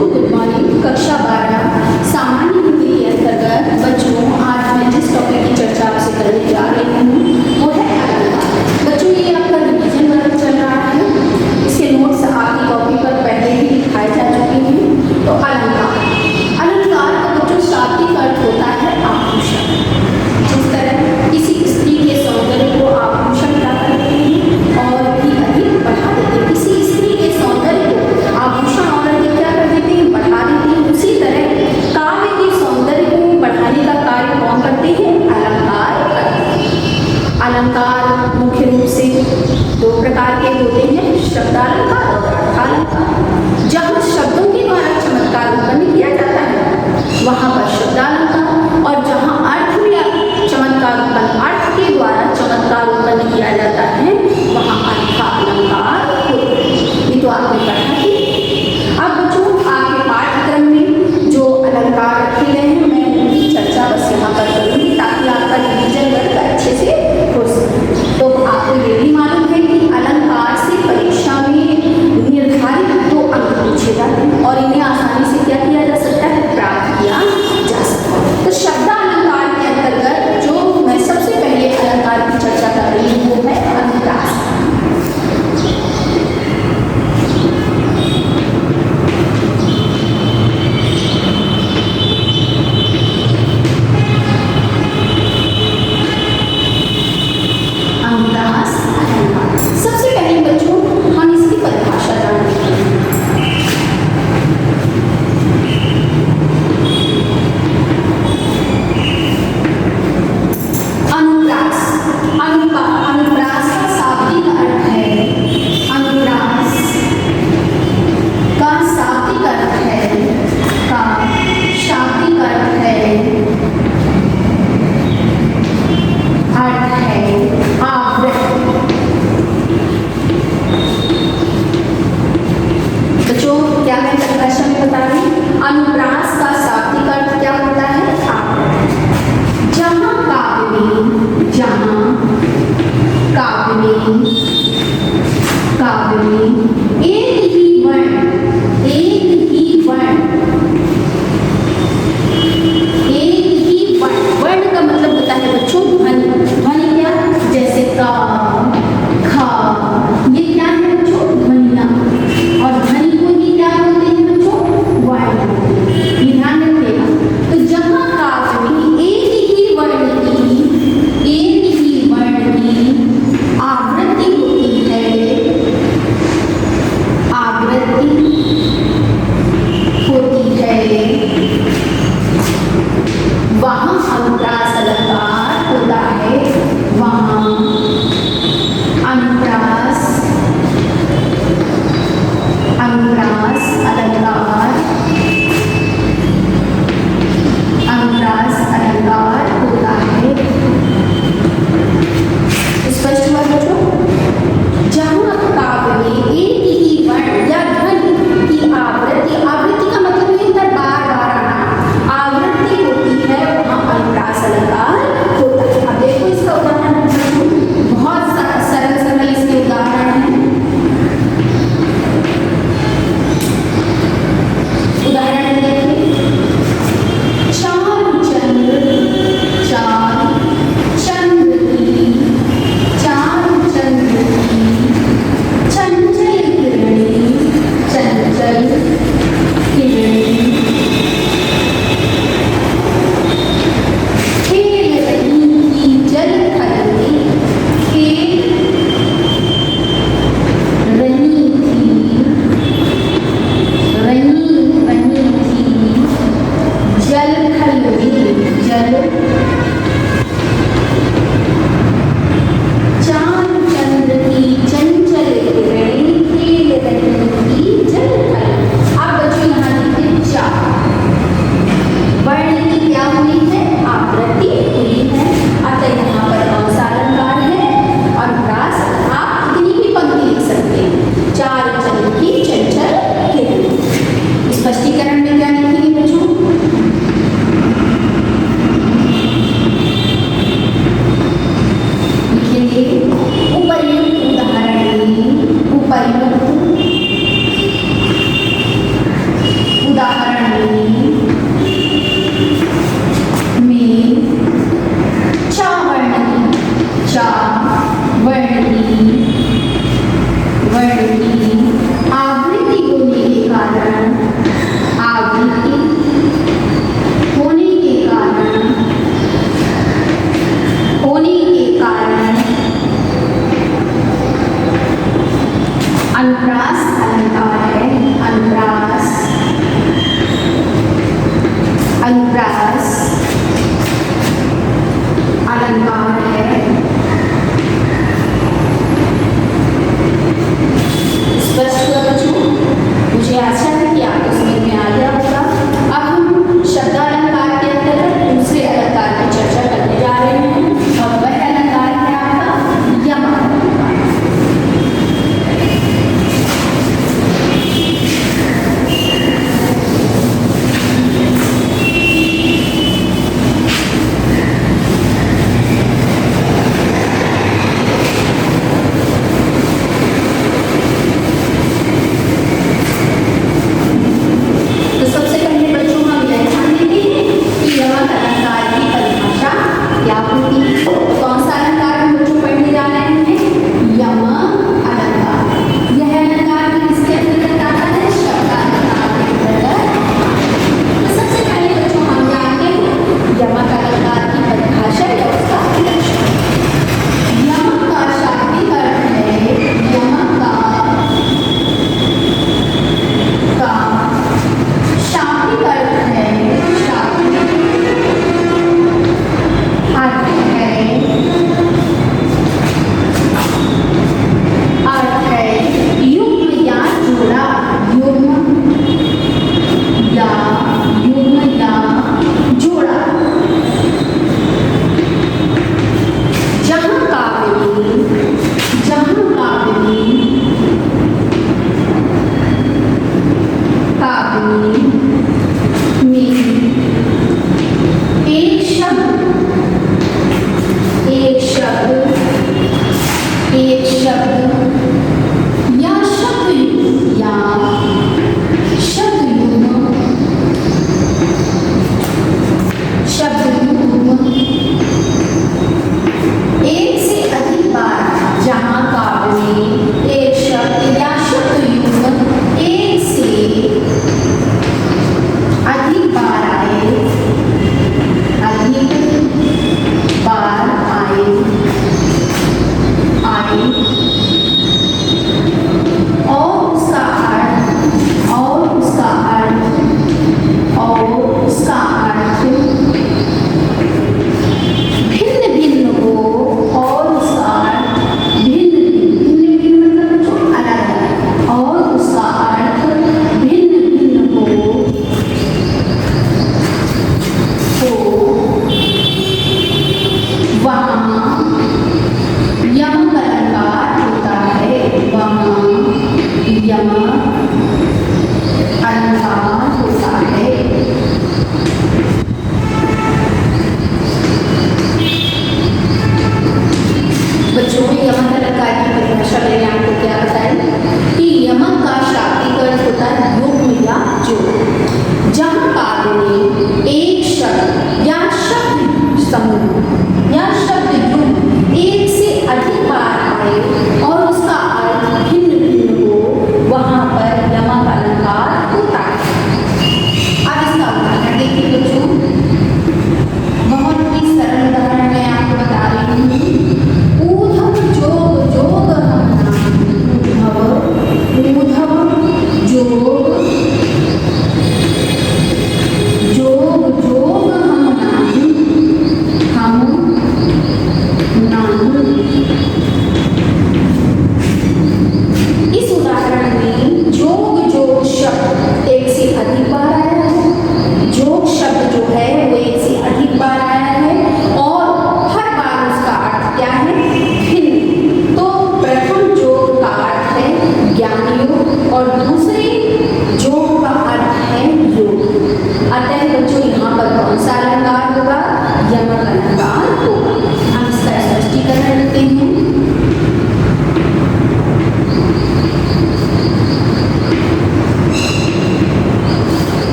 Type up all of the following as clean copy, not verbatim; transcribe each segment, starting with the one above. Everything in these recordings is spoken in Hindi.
Good morning. कक्षा 12 सामान्य हिंदी के अंतर्गत बच्चों आज मैं जिस टॉपिक की चर्चा आपसे करने जा रही हूँ वो है अलंकार। बच्चों ये आपका रिवीजन वर्क चल रहा है, इसके नोट्स आपकी कॉपी पर पहले ही दिखाए जा चुके हैं। तो अलंकार का बच्चों शाब्दिक अर्थ होता है आभूषण। जिस तरह किसी स्त्री के सौंदर्य को आभूषण क्या करते हैं और भी अधिक बढ़ा देते हैं, किसी स्त्री के सौंदर्य को आभूषण और अधिक क्या कर देते हैं, बढ़ा देते हैं। उसी तरह काव्य के सौंदर्य को बढ़ाने का कार्य कौन करते हैं, अलंकार करते हैं। अलंकार मुख्य रूप से दो प्रकार के होते हैं, शब्दालंकार और अर्थालंकार। जहाँ शब्दों के द्वारा चमत्कार उत्पन्न किया जाता है वहाँ पर शब्दालंकार, और जहाँ अर्थ में चमत्कार उत्पन्न, अर्थ के द्वारा चमत्कार उत्पन्न किया जाता है वहाँ अर्थालंकार होते हैं। ये तो आपने पढ़ा ही। अब बच्चों आपके पाठ्यक्रम में जो अलंकार रखे गए हैं मैं उनकी चर्चा बस यहाँ पर करूँगी ताकि आपका रिवीजन वर्क अच्छे से हो सके। तो आपको ये भी मालूम है कि अलंकार से परीक्षा में निर्धारित 2 अंक पूछे जाते हैं और इन्हें आसानी से क्या किया जा सकता है, प्राप्त किया जा सकता है। तो शब्दालंकार के अंतर्गत जो मैं सबसे पहले अलंकार की चर्चा कर रही हूँ वो है अनुप्रास।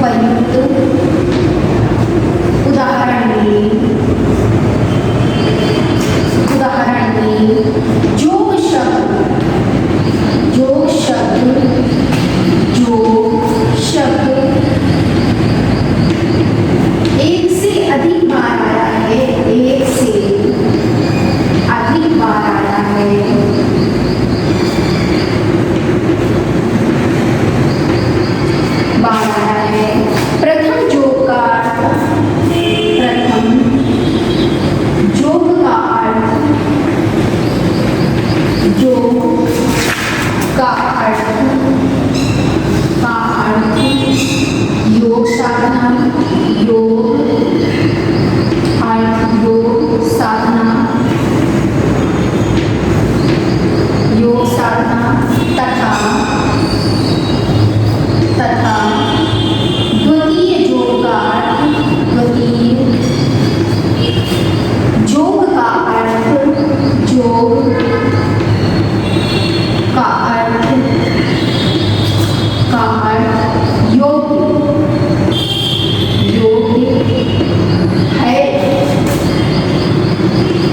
उपयुक्त, उदाहरण में योग शब्द, योग शब्द, योग शब्द एक से अधिक बार आया है, एक से अधिक बार आया है। बार आया है। प्रथम योग का अर्थ, प्रथम योग का अर्थ, योग का अर्थ, योग साधना, योग अर्थ, योग साधना, योग साधना तथा द्वितीय योग का अर्थ, द्वितीय योग का अर्थ, योग का अर्थ, योग्य, योग्य है।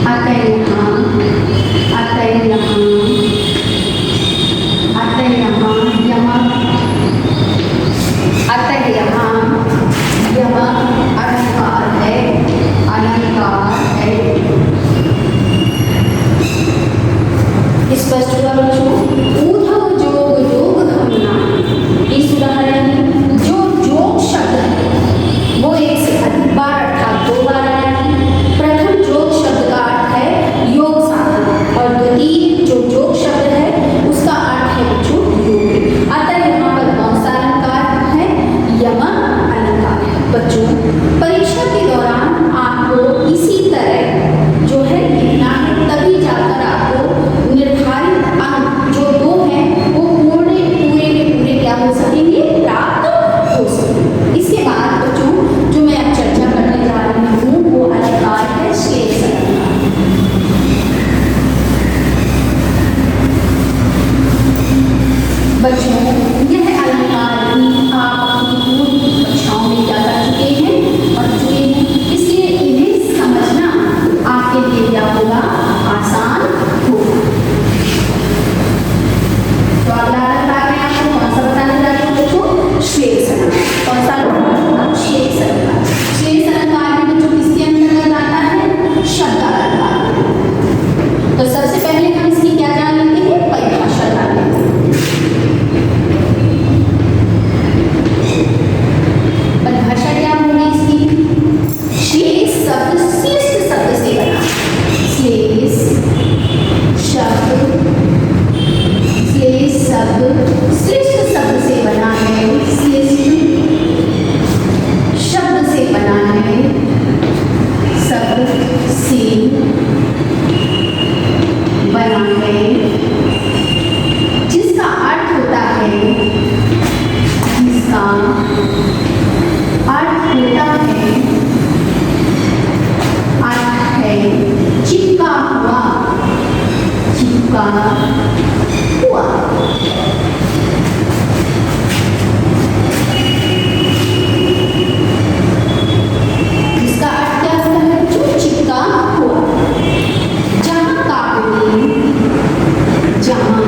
अतः यहाँ, अतः यहाँ, अतः यहाँ यह, अतः यहाँ यह अलंकार है, अलंकार है। स्पष्ट हुआ बच्चों? ऊर्ध्व जोग योग धमना, इस उदाहरण में जो योग शब्द है वो एक से अधिक बार अर्थात 2 बार आया है। प्रथम योग शब्द का अर्थ है योग साधना और द्वितीय जो योग शब्द है उसका अर्थ है बच्चों योग। अतः यहाँ पर कौन सा अलंकार है? यम अलंकार है। बच्चों परीक्षा के दौरान आपको इसी तरह जो है लिखना है, तभी जाकर आपको निर्धारित अंक जो 2 हैं वो पूरे के पूरे क्या हो सकेंगे? प्राप्त हो सकेंगे। इसके बाद बच्चों जो मैं अब चर्चा करने जा रही हूँ वो अलंकार है श्लेष अलंकार। बच्चों यह अलंकार भी आप अपनी पूर्व कक्षाओं में क्या कर चुके हैं और चुके हैं, इसलिए इन्हें समझना आपके लिए क्या होगा? आसान होगा। तो अगला अलंकार मैं आपको कौन सा बताने जा रही हूँ बच्चों? श्लेष अलंकार। कौन सा अलंकार? श्लेष अलंकार। श्लेष अलंकार में बच्चों किसके अंतर्गत आता है? शब्द अलंकार। तो सबसे पहले हम इसकी क्या जान लेते हैं? परिभाषा जान लेते हैं। परिभाषा क्या होगी इसकी? श्लेष शब्द श्रेष्ठ शब्द से बना, श्लेष शब्द, श्लेष शब्द श्रेष्ठ शब्द से बना है, श्रेष्ठ शब्द से बना है, शब्द से बना है, जिसका अर्थ होता है, जिसका अर्थ होता है, अर्थ है चिपका हुआ, चिपका हुआ। इसका अर्थ क्या होता है? जो चिपका हुआ। जहाँ काव्य में, जहाँ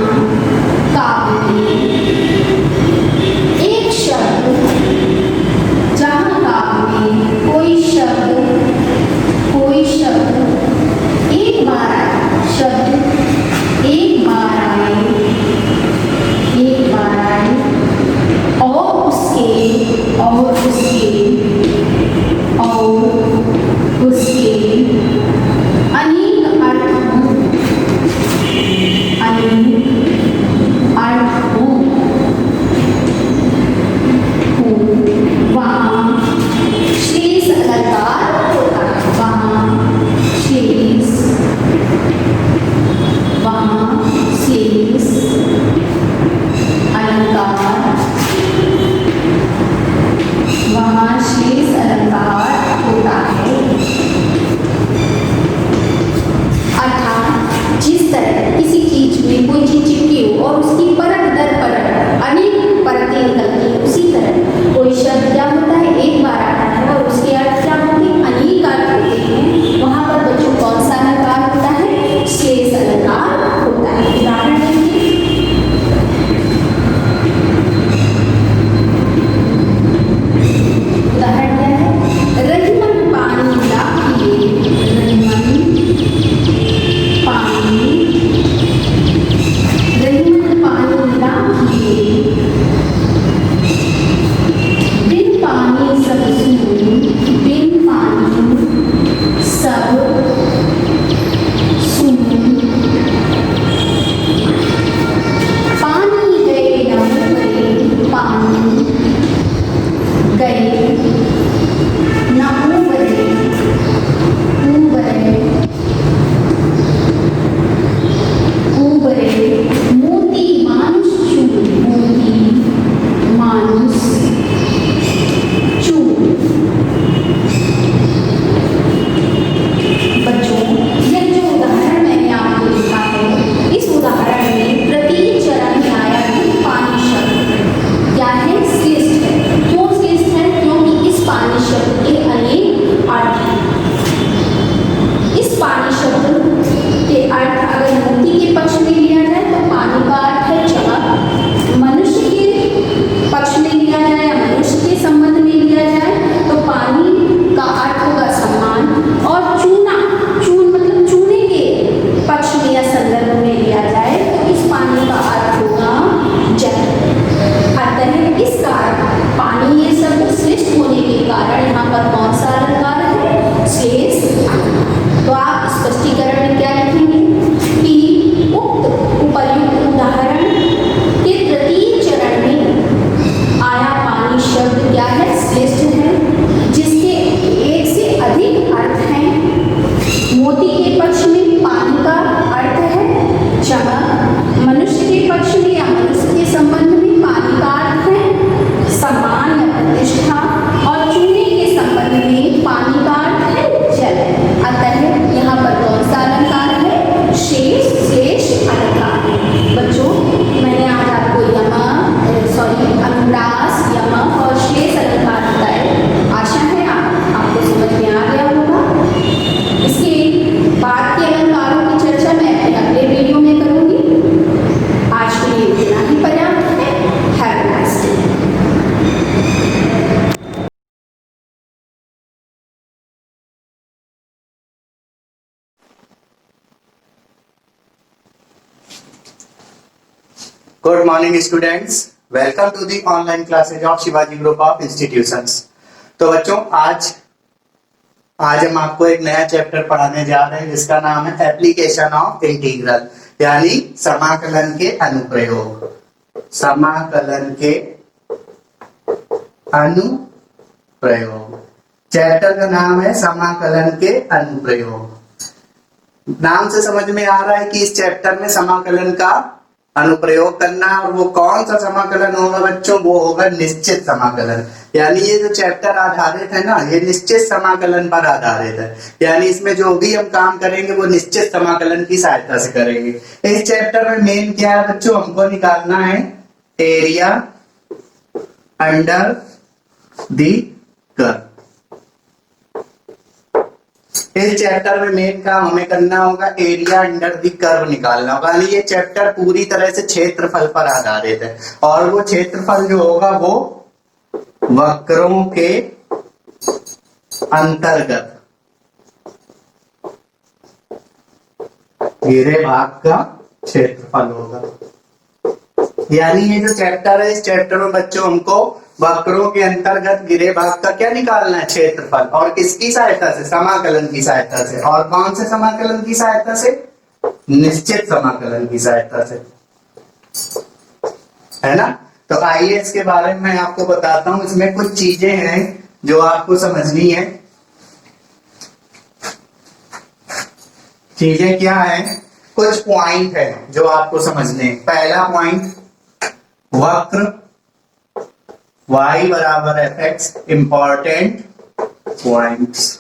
काव्य में एक शब्द, जहाँ काव्य में कोई शब्द एक बार आए, शब्द एक बार आए, एक बार आए और उसके अनेक अर्थ हों, वहाँ श्लेष अलंकार होता है। वहाँ श्लेष अलंकार, वहाँ श्लेष अलंकार होता है। अर्थात जिस तरह किसी चीज में कोई चीज चिपकी हो और उसकी परत दर परत अनेक परतें निकलती हैं, उसी तरह कोई शब्द क्या सब सुन, पानी गए न उबरे, पानी गए न उबरे, उबरे उबरे मोती मानुष चूर, मोती मानुष चूर। बच्चों, यह जो उदाहरण मैंने आपको लिखा है, इस उदाहरण में प्रति चरण में आया है पानी शब्द। क्या है? श्रेष्ठ है। क्यों श्रेष्ठ है? क्योंकि इस पानी शब्द के अनेक अर्थ हैं। इस पानी शब्द के अर्थ अगर मोती के पक्ष में लिया जाए तो पानी का अर्थ है चमक, मनुष्य के पक्ष में लिया जाए या मनुष्य के संबंध में लिया जाए तो पानी का अर्थ होगा सम्मान, और चूना, चून मतलब चूने के पक्ष में या संदर्भ में लिया जाए तो इस पानी का अर्थ होगा जल। अतः इस कारण पानी ये सब श्रेष्ठ होने के कारण यहाँ पर कौन सा अलंकार है? श्रेष्ठ। तो आप स्पष्टीकरण में क्या लिखेंगे कि उक्त उपर्युक्त उदाहरण के तृतीय चरण में आया पानी शब्द क्या है? श्रेष्ठ है, जिसके एक से अधिक अर्थ हैं। मोती के पक्ष में पानी का अर्थ है चमक, मनुष्य के पक्ष में या मनुष्य के संबंध में पानी का अर्थ है सम्मान या प्रतिष्ठा, और चूने के संबंध में पानी का अर्थ है जल। अतः यहाँ पर कौन सा अलंकार है? शेष, श्रेष्ठ अलंकार है। बच्चों, मैंने आज आपको अनुप्रास, यमक और शेष अलंकार बताए। आशा है आपको समझ में आ गया होगा। इसके बाद के अलंकारों की चर्चा मैं अपने अगले वीडियो में करूंगी। आज के लिए इतना ही पर्याप्त है। Have a nice day. Good morning students, welcome to the online classes of Shivaji group of institutions. तो बच्चों, आज हम आपको एक नया चैप्टर पढ़ाने जा रहे हैं जिसका नाम है एप्लीकेशन ऑफ इंटीग्रल, यानी समाकलन के अनुप्रयोग। समाकलन के अनुप्रयोग। चैप्टर का नाम है समाकलन के अनुप्रयोग। नाम से समझ में आ रहा है कि इस चैप्टर में समाकलन का अनुप्रयोग करना, और वो कौन सा समाकलन होगा बच्चों? वो होगा निश्चित समाकलन। यानी ये जो चैप्टर आधारित है ना, ये निश्चित समाकलन पर आधारित है। यानी इसमें जो भी हम काम करेंगे वो निश्चित समाकलन की सहायता से करेंगे। इस चैप्टर में मेन क्या है बच्चों? हमको निकालना है एरिया अंडर दी कर्व। इस चैप्टर में मेन काम हमें करना होगा एरिया अंडर द कर्व निकालना होगा। ये चैप्टर पूरी तरह से क्षेत्रफल पर आधारित है, और वो क्षेत्रफल जो होगा वो वक्रों के अंतर्गत घेरे भाग का क्षेत्रफल होगा। यानी ये जो चैप्टर है, इस चैप्टर में बच्चों हमको वक्रों के अंतर्गत घिरे भाग का क्या निकालना है? क्षेत्रफल। और किसकी सहायता से? समाकलन की सहायता से। और कौन से समाकलन की सहायता से? निश्चित समाकलन की सहायता से, है ना। तो आइए इसके बारे में मैं आपको बताता हूं। इसमें कुछ चीजें हैं जो आपको समझनी है। चीजें क्या है? कुछ पॉइंट है जो आपको समझने हैं। पहला पॉइंट, वक्र y बराबर fx, इंपॉर्टेंट पॉइंट्स,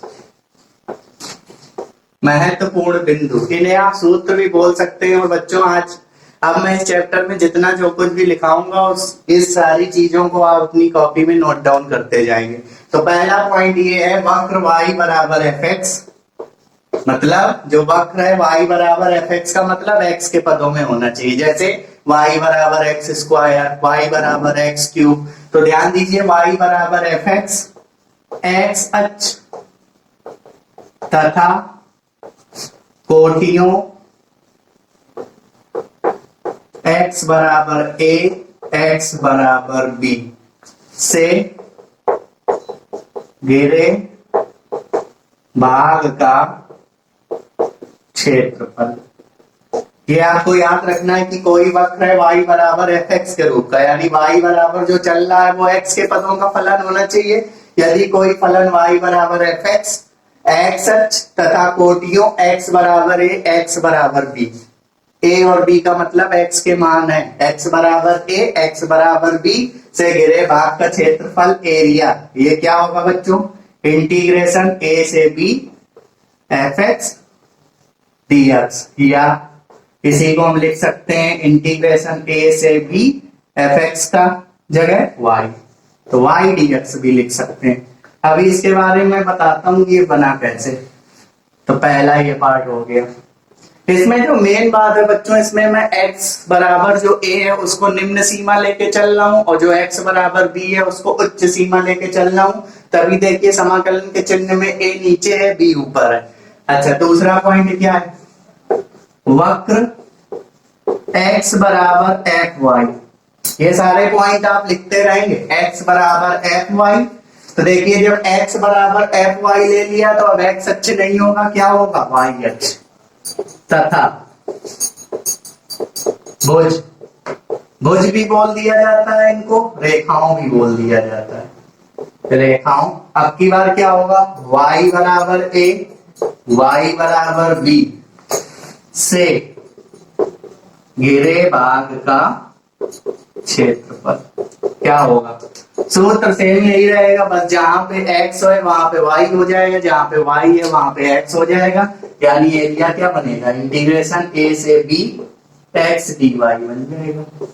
महत्वपूर्ण बिंदु। इन्हें आप सूत्र भी बोल सकते हैं। और बच्चों, आज अब मैं इस चैप्टर में जितना जो कुछ भी लिखाऊंगा इस सारी चीजों को आप अपनी कॉपी में नोट डाउन करते जाएंगे। तो पहला पॉइंट ये है, वक्र y बराबर fx, मतलब जो वक्र है y बराबर fx का मतलब x के पदों में होना चाहिए। जैसे y बराबर एक्स स्क्वायर, y बराबर एक्स क्यूब। तो ध्यान दीजिए, y बराबर fx, x अक्ष तथा कोटियों x बराबर a, x बराबर b से घिरे भाग का क्षेत्रफल। ये आपको याद रखना है कि कोई वक्र है y बराबर एफ एक्स के रूप का, यानी y बराबर जो चल रहा है वो x के पदों का फलन होना चाहिए। यदि कोई फलन y बराबर एफ एक्स एक्स अक्ष तथा कोटियों x बराबर a x बराबर b, a और b का मतलब x के मान है, x बराबर a x बराबर b से घिरे भाग का क्षेत्रफल एरिया। ये क्या होगा बच्चों? इंटीग्रेशन a से b एफ एक्स dx, या इसी को हम लिख सकते हैं इंटीग्रेशन a से b एफ एक्स का जगह y, तो y dx भी लिख सकते हैं। अभी इसके बारे में बताता हूँ ये बना कैसे। तो पहला ये पार्ट हो गया। इसमें जो मेन बात है बच्चों, इसमें मैं x बराबर जो a है उसको निम्न सीमा लेके चल रहा हूँ और जो x बराबर b है उसको उच्च सीमा लेके चल रहा हूँ। तभी देखिए समाकलन के चिन्ह में a नीचे है b ऊपर है। अच्छा, दूसरा पॉइंट क्या है? वक्र x बराबर एफ वाई। ये सारे पॉइंट आप लिखते रहेंगे, x बराबर एफ वाई। तो देखिए जब x बराबर एफ वाई ले लिया तो अब x अक्ष नहीं होगा, क्या होगा? y अक्ष। तथा भुज, भुज भी बोल दिया जाता है इनको, रेखाओं भी बोल दिया जाता है। रेखाओं अब की बार क्या होगा? y बराबर a y बराबर b से घिरे भाग का क्षेत्रफल क्या होगा? सूत्र सेम यही रहेगा, बस जहां पे x है वहां पे y हो जाएगा, जहां पे y है वहां पे x हो जाएगा। यानी एरिया क्या बनेगा? इंटीग्रेशन a से b x dy बन जाएगा।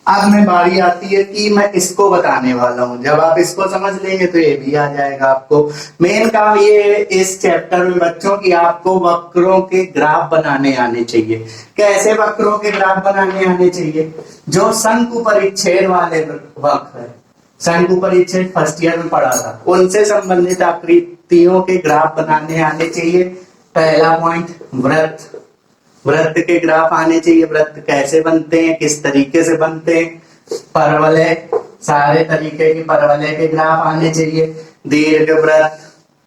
अब में बारी आती है कि मैं इसको बताने वाला हूं। जब आप इसको समझ लेंगे तो ये भी आ जाएगा। आपको मेन काम ये है इस चैप्टर में बच्चों की आपको वक्रों के ग्राफ बनाने आने चाहिए। कैसे वक्रों के ग्राफ बनाने आने चाहिए? जो शंकु परिच्छेद वाले वक्र है, शंकु परिच्छेद फर्स्ट ईयर में पढ़ा था, उनसे संबंधित आकृतियों के ग्राफ बनाने आने चाहिए। पहला पॉइंट वृत्त, वृत्त के ग्राफ आने चाहिए। वृत्त कैसे बनते हैं, किस तरीके से बनते हैं? परवलय, सारे तरीके के परवलय के ग्राफ आने चाहिए। दीर्घ वृत्त,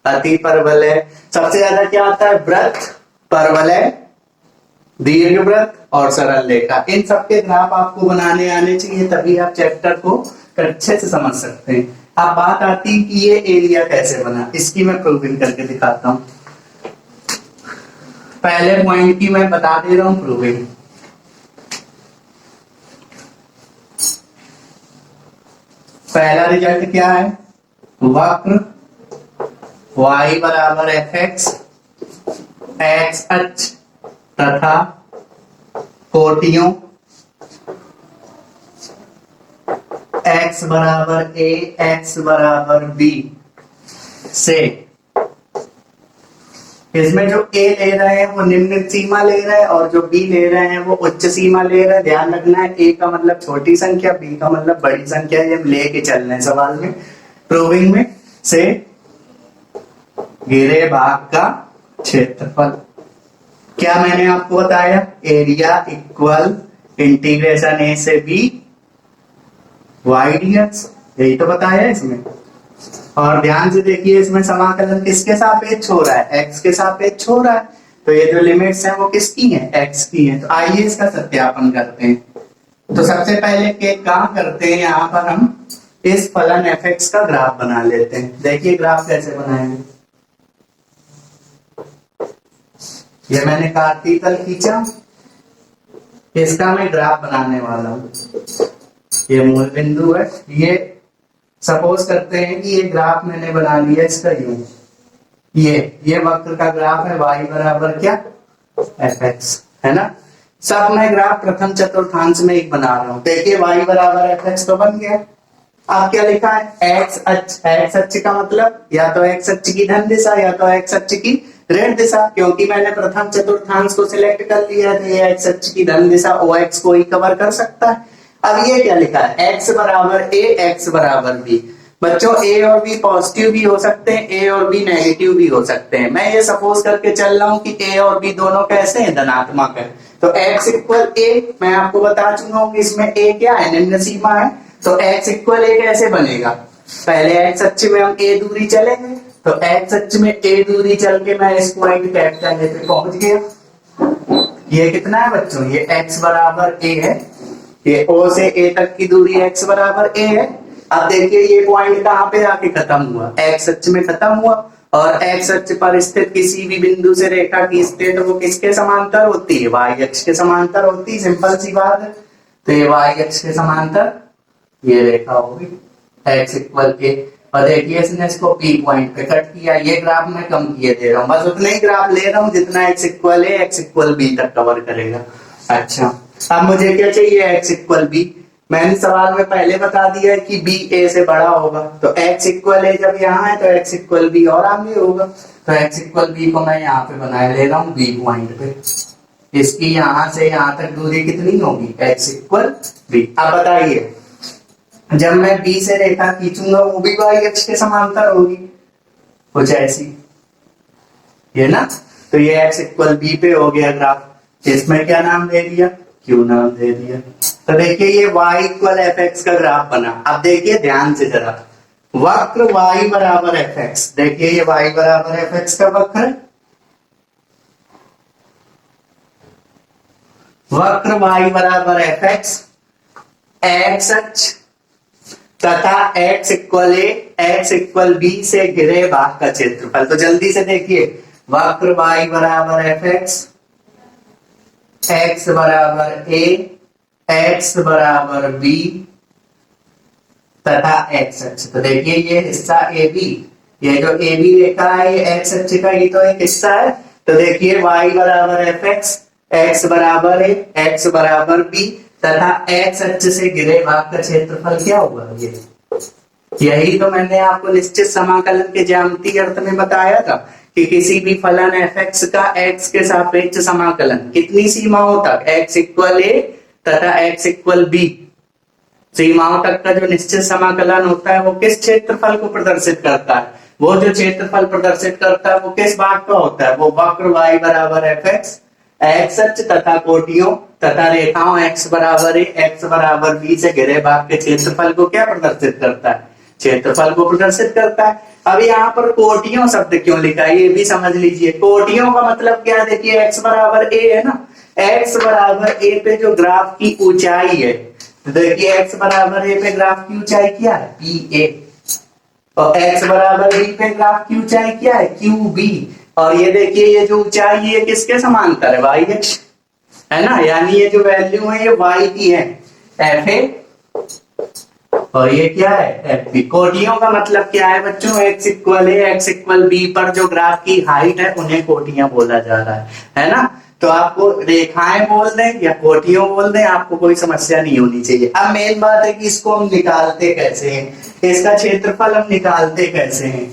अति परवलय, सबसे ज्यादा क्या आता है? वृत्त, परवलय, दीर्घ वृत्त और सरल रेखा। इन सबके ग्राफ आपको बनाने आने चाहिए, तभी आप चैप्टर को अच्छे से समझ सकते हैं। अब बात आती है कि ये एरिया कैसे बना, इसकी मैं प्रूविंग करके दिखाता हूं। पहले पॉइंट की मैं बता दे रहा हूं प्रूविंग। पहला रिजल्ट क्या है? वक्र y बराबर एफ एक्स एक्स अक्ष तथा कोटियों x बराबर a x बराबर b से, इसमें जो a ले रहे हैं वो निम्न सीमा ले रहे हैं और जो b ले रहे हैं वो उच्च सीमा ले रहे हैं। ध्यान रखना है, a का मतलब छोटी संख्या, b का मतलब बड़ी संख्या। ये हम लेके चल रहे हैं सवाल में, प्रूविंग में। से घिरे भाग का क्षेत्रफल क्या मैंने आपको बताया? एरिया इक्वल इंटीग्रेशन a से b y dx, यही तो बताया इसमें। और ध्यान से देखिए इसमें समाकलन किसके सापेक्ष हो रहा है? x के सापेक्ष हो रहा है। तो ये जो लिमिट्स हैं वो किसकी हैं? x की हैं। तो आइए इसका सत्यापन करते हैं। तो सबसे पहले के काम करते हैं, यहाँ पर हम इस फलन f(x) का ग्राफ बना लेते हैं। देखिए ग्राफ कैसे बनाएंगे। ये मैंने कार्तीय तल खींचा, इसका मैं ग्राफ बनाने वाला हूं। ये मूल बिंदु है। ये सपोज करते हैं कि ये ग्राफ मैंने बना लिया इसका यूं, ये वक्र का ग्राफ है y बराबर क्या? fx, है ना। सब मैं ग्राफ प्रथम चतुर्थांश में एक बना रहा हूं। देखिए y बराबर fx तो बन गया। अब क्या लिखा है? x अक्ष, x अक्ष का मतलब या तो x अक्ष की धन दिशा या तो x अक्ष की ऋण दिशा। क्योंकि मैंने प्रथम चतुर्थांश को सिलेक्ट कर लिया है, ये x अक्ष की धन दिशा OX को ही कवर कर सकता है। अब ये क्या लिखा है? x बराबर a x बराबर b। बच्चों a और b पॉजिटिव भी हो सकते हैं, a और b नेगेटिव भी हो सकते हैं। मैं ये सपोज करके चल रहा हूं कि a और b दोनों कैसे हैं? धनात्मक है। तो x इक्वल a, मैं आपको बता चुका हूं कि इसमें a क्या है? निम्न सीमा है। तो x इक्वल a कैसे बनेगा? पहले x अक्ष में हम a दूरी चलेंगे, तो एक्स अक्ष में ए दूरी चल के मैं इस पॉइंट कैपिटल ए पे पहुंच गया। ये कितना है बच्चों, ये x बराबर a है, ये o से a तक की दूरी x बराबर a है। अब देखिए ये पॉइंट कहाँ पे आके खत्म हुआ, x अक्ष में खत्म हुआ, और x अक्ष पर स्थित किसी भी बिंदु से रेखा की स्थिति वो किसके समांतर होती है, y अक्ष के समांतर होती है। सिंपल सी बात है। तो ये y अक्ष के समांतर ये रेखा होगी x इक्वल a, और देखिए इसने इसको P पॉइंट पे कट किया। ये ग्राफ मैं कम किए दे रहा हूँ, बस उतना ही ग्राफ ले रहा हूँ जितना x equal a x equal b तक कवर करेगा। अच्छा, अब मुझे क्या चाहिए, x इक्वल b। मैंने सवाल में पहले बता दिया है कि b a से बड़ा होगा, तो x इक्वल a जब यहाँ है तो x इक्वल b और आगे होगा। तो x इक्वल b को मैं यहाँ पे बनाए ले रहा हूँ b पॉइंट पे। इसकी यहाँ से यहाँ तक दूरी कितनी होगी, x इक्वल b। अब बताइए जब मैं B से रेखा खींचूंगा वो भी y अक्ष के समांतर होगी, कुछ ऐसी, ये ना। तो ये x इक्वल b पे हो गया ग्राफ। इसमें क्या नाम दे दिया, Q नाम दे दिया। तो देखिए ये y इक्वल fx का ग्राफ बना। अब देखिए ध्यान से जरा, वक्र y बराबर fx, देखिए ये y बराबर fx का वक्र है। वक्र y बराबर fx, x अक्ष तथा x equal a x equal b से घिरे भाग का क्षेत्रफल। तो जल्दी से देखिए, वक्र y बराबर fx, x बराबर a x बराबर b तथा x अक्ष। तो देखिए ये हिस्सा AB, ये जो AB रेखा है ये x अक्ष का ही तो एक हिस्सा है। तो देखिए y बराबर fx, x बराबर a x बराबर b तथा x अक्ष से घिरे भाग का क्षेत्रफल क्या होगा, ये यही तो मैंने आपको निश्चित समाकलन के ज्यामितीय अर्थ में बताया था कि किसी भी फलन fx का x के सापेक्ष समाकलन कितनी सीमाओं तक, x इक्वल a तथा x इक्वल b सीमाओं तक का जो निश्चित समाकलन होता है वो किस क्षेत्रफल को प्रदर्शित करता है, वो जो क्षेत्रफल प्रदर्शित करता है वो किस भाग का होता है, वो वक्र y बराबर fx, x अक्ष तथा कोटियों तथा रेखाओं x बराबर a x बराबर b से घिरे भाग के क्षेत्रफल को क्या प्रदर्शित करता है, क्षेत्रफल को प्रदर्शित करता है। अब यहाँ पर कोटियों शब्द क्यों लिखा है ये भी समझ लीजिए। कोटियों का मतलब क्या है, देखिए x बराबर a है ना, x बराबर a पे जो ग्राफ की ऊंचाई है, तो देखिए x बराबर a पे ग्राफ की ऊंचाई क्या है, PA, और x बराबर b पे ग्राफ की ऊंचाई क्या है, QB। और ये देखिए ये जो ऊंचाई है किसके समांतर है, y अक्ष, है ना। यानी ये जो वैल्यू है ये y की है, FA, और ये क्या है, FB। कोटियों का मतलब क्या है बच्चों, x equal a x equal b पर जो ग्राफ की हाइट है उन्हें कोटियां बोला जा रहा है ना। तो आपको रेखाएं बोल दें या कोटियों बोल दें, आपको कोई समस्या नहीं होनी चाहिए। अब मेन बात है कि इसको हम निकालते कैसे हैं, इसका क्षेत्रफल हम निकालते कैसे हैं।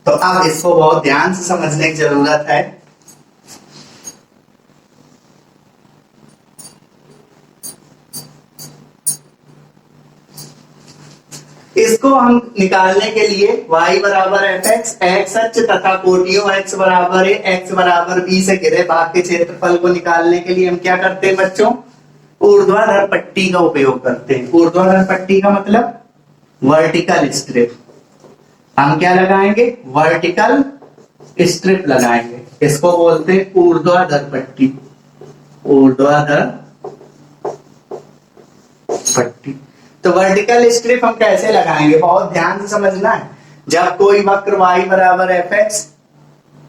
तो अब इसको बहुत ध्यान से समझने की जरूरत है। इसको हम निकालने के लिए y बराबर fx, x अक्ष तथा कोटियों x बराबर a x बराबर b से घिरे भाग के क्षेत्रफल को निकालने के लिए हम क्या करते हैं बच्चों, ऊर्ध्वाधर पट्टी का उपयोग करते हैं। ऊर्ध्वाधर पट्टी का मतलब वर्टिकल स्ट्रिप। हम क्या लगाएंगे, वर्टिकल स्ट्रिप लगाएंगे। इसको बोलते हैं ऊर्ध्वाधर पट्टी, ऊर्ध्वाधर पट्टी। तो वर्टिकल स्ट्रिप हम कैसे लगाएंगे, बहुत ध्यान से समझना है। जब कोई वक्र y बराबर fx,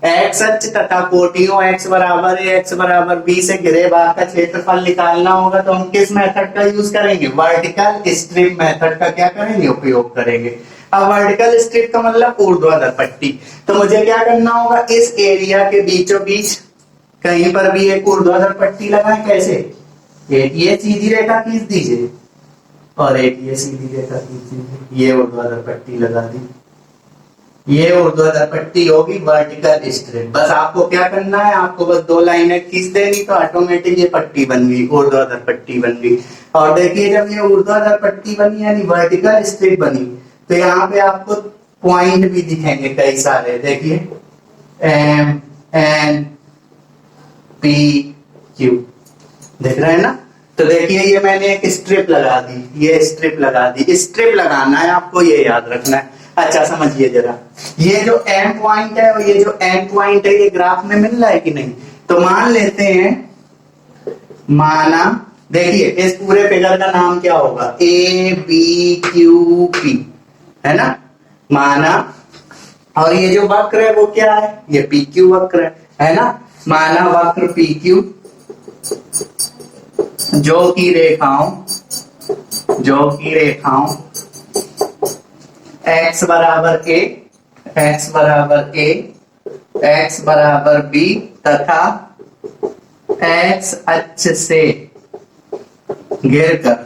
x अक्ष तथा कोटियों x बराबर a x बराबर b से घिरे भाग का क्षेत्रफल निकालना होगा तो हम किस मेथड का यूज करेंगे, वर्टिकल स्ट्रिप मेथड का क्या करेंगे, उपयोग करेंगे। अब वर्टिकल स्ट्रिप का मतलब ऊर्ध्वाधर पट्टी। तो मुझे क्या करना होगा, इस एरिया के बीचों बीच कहीं पर भी एक ऊर्ध्वाधर पट्टी लगाएं। कैसे, ये सीधी रेखा खींच दीजिए और एक ये सीधी रेखा खींच दीजिए, ये ऊर्ध्वाधर पट्टी लगा दी। ये ऊर्ध्वाधर पट्टी होगी वर्टिकल स्ट्रिप। बस आपको क्या करना है, आपको बस दो लाइनें खींच देनी तो ऑटोमेटिक ये पट्टी बन गई, ऊर्ध्वाधर पट्टी बन गई। और देखिए जब ये ऊर्ध्वाधर पट्टी बनी यानी वर्टिकल स्ट्रिप बनी तो यहाँ पे आपको पॉइंट भी दिखेंगे कई सारे। देखिए M N P Q, देख रहे हैं ना। तो देखिए ये मैंने एक स्ट्रिप लगा दी, ये स्ट्रिप लगा दी। स्ट्रिप लगाना है आपको, ये याद रखना है। अच्छा समझिए जरा, ये जो एम पॉइंट है और ये जो एन पॉइंट है, ये ग्राफ में मिल रहा है कि नहीं? तो मान लेते हैं, माना देखिए इस पूरे फिगर का नाम क्या होगा? ए बी क्यू पी, है ना? माना, और ये जो वक्र है वो क्या है? ये पी क्यू वक्र है ना? माना वक्र पी क्यू जो की रेखाओं x बराबर a, x बराबर a, x बराबर b तथा x अक्ष से गिरकर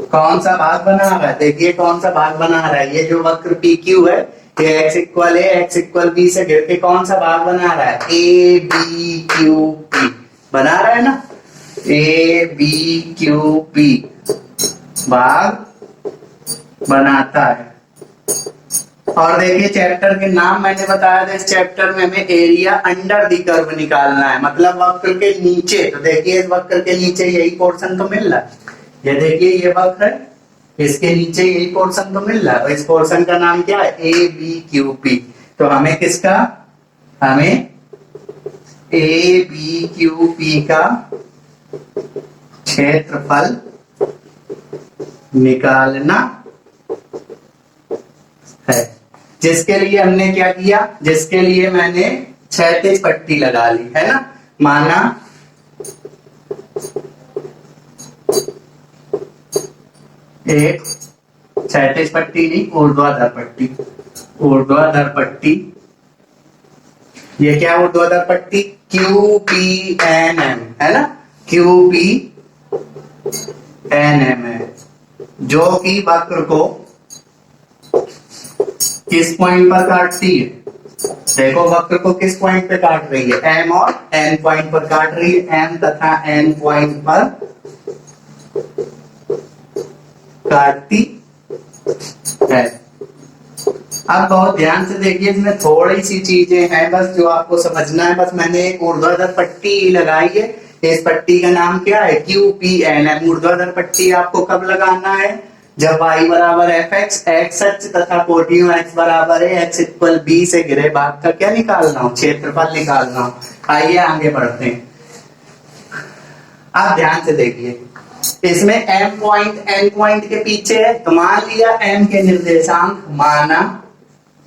कौन सा भाग बना रहा है? देखिए कौन सा भाग बना रहा है? ये जो वक्र पी क्यू है, ये x इक्वल है, x इक्वल b से गिर के कौन सा भाग बना रहा है? ए बी क्यू पी बना रहा है ना? ए बी क्यू पी भाग बनाता है। और देखिए चैप्टर के नाम मैंने बताया था, इस चैप्टर में हमें एरिया अंडर द कर्व निकालना है, मतलब वक्र के नीचे। तो देखिए इस वक्र के नीचे यही पोर्शन तो मिल रहा है, ये देखिए ये वक्र है, इसके नीचे यही पोर्शन तो मिल रहा है, और इस पोर्शन का नाम क्या है? A B Q P. तो हमें किसका, हमें ए बी क्यू पी का क्षेत्रफल निकालना है, जिसके लिए हमने क्या किया? जिसके लिए मैंने क्षैतिज पट्टी लगा ली, है ना? माना एक क्षैतिज पट्टी नहीं, ऊर्ध्वाधर पट्टी, ऊर्ध्वाधर पट्टी। ये क्या ऊर्ध्वाधर पट्टी? क्यू पी एन एम, है ना? क्यू पी एन एम है, जो कि वक्र को किस पॉइंट पर काटती है? देखो वक्र को किस पॉइंट पे काट रही है? एम और एन पॉइंट पर काट रही है, एम तथा एन पॉइंट पर काटती है। अब बहुत ध्यान से देखिए, इसमें थोड़ी सी चीजें हैं बस जो आपको समझना है। बस मैंने एक ऊर्ध्वाधर पट्टी लगाई है, इस पट्टी का नाम क्या है? Q P N M. ऊर्ध्वाधर पट्टी आपको कब लगाना है? जब y बराबर एफ एक्स, एक्स अक्ष तथा कोटियों x बराबर है, x इक्वल b से घिरे भाग का क्या निकालना हो? क्षेत्रफल निकालना हो। आइए आगे बढ़ते हैं। आप ध्यान से देखिए, इसमें m पॉइंट n पॉइंट के पीछे है, तो मान लिया m के निर्देशांक, माना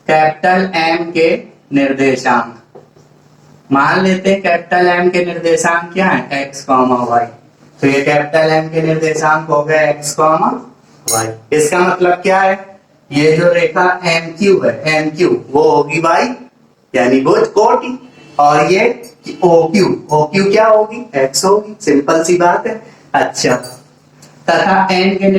कैपिटल M के निर्देशांक, मान लेते हैं कैपिटल M के निर्देशांक क्या है? x, y। तो ये कैपिटल M के निर्देशांक हो गए x, y। इसका मतलब क्या है? ये जो रेखा MQ है, MQ वो होगी y यानी भुज कोटि, और ये OQ क्या होगी? x होगी। सिंपल सी बात है। अच्छा, तथा n के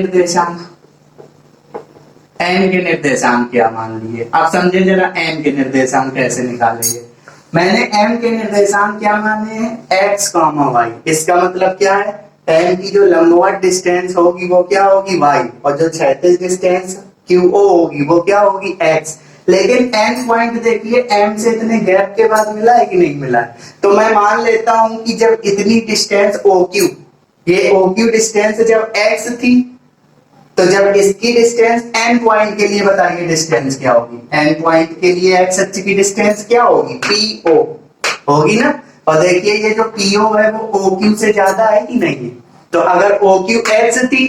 निर्देशांक क्या मान लिए? आप समझे जरा, n के निर्देशांक कैसे निकालेंगे? मैंने m के निर्देशांक क्या माने हैं? x, y। इसका मतलब क्या है? m की जो लंबवत डिस्टेंस होगी वो क्या होगी? y, और जो क्षैतिज डिस्टेंस QO होगी वो क्या होगी? x। लेकिन n पॉइंट देखिए m से इतने गैप के बाद मिला है कि नहीं मिला है? तो मैं मान लेता हूं कि जब इतनी डिस्टेंस OQ, ये OQ डिस्टेंस जब x थी, तो जब इसकी डिस्टेंस n पॉइंट के लिए बताइए डिस्टेंस क्या होगी? n पॉइंट के लिए x अक्ष की डिस्टेंस क्या होगी? PO होगी ना? और देखिए ये जो PO है वो OQ से ज्यादा है कि नहीं है? तो अगर OQ x थी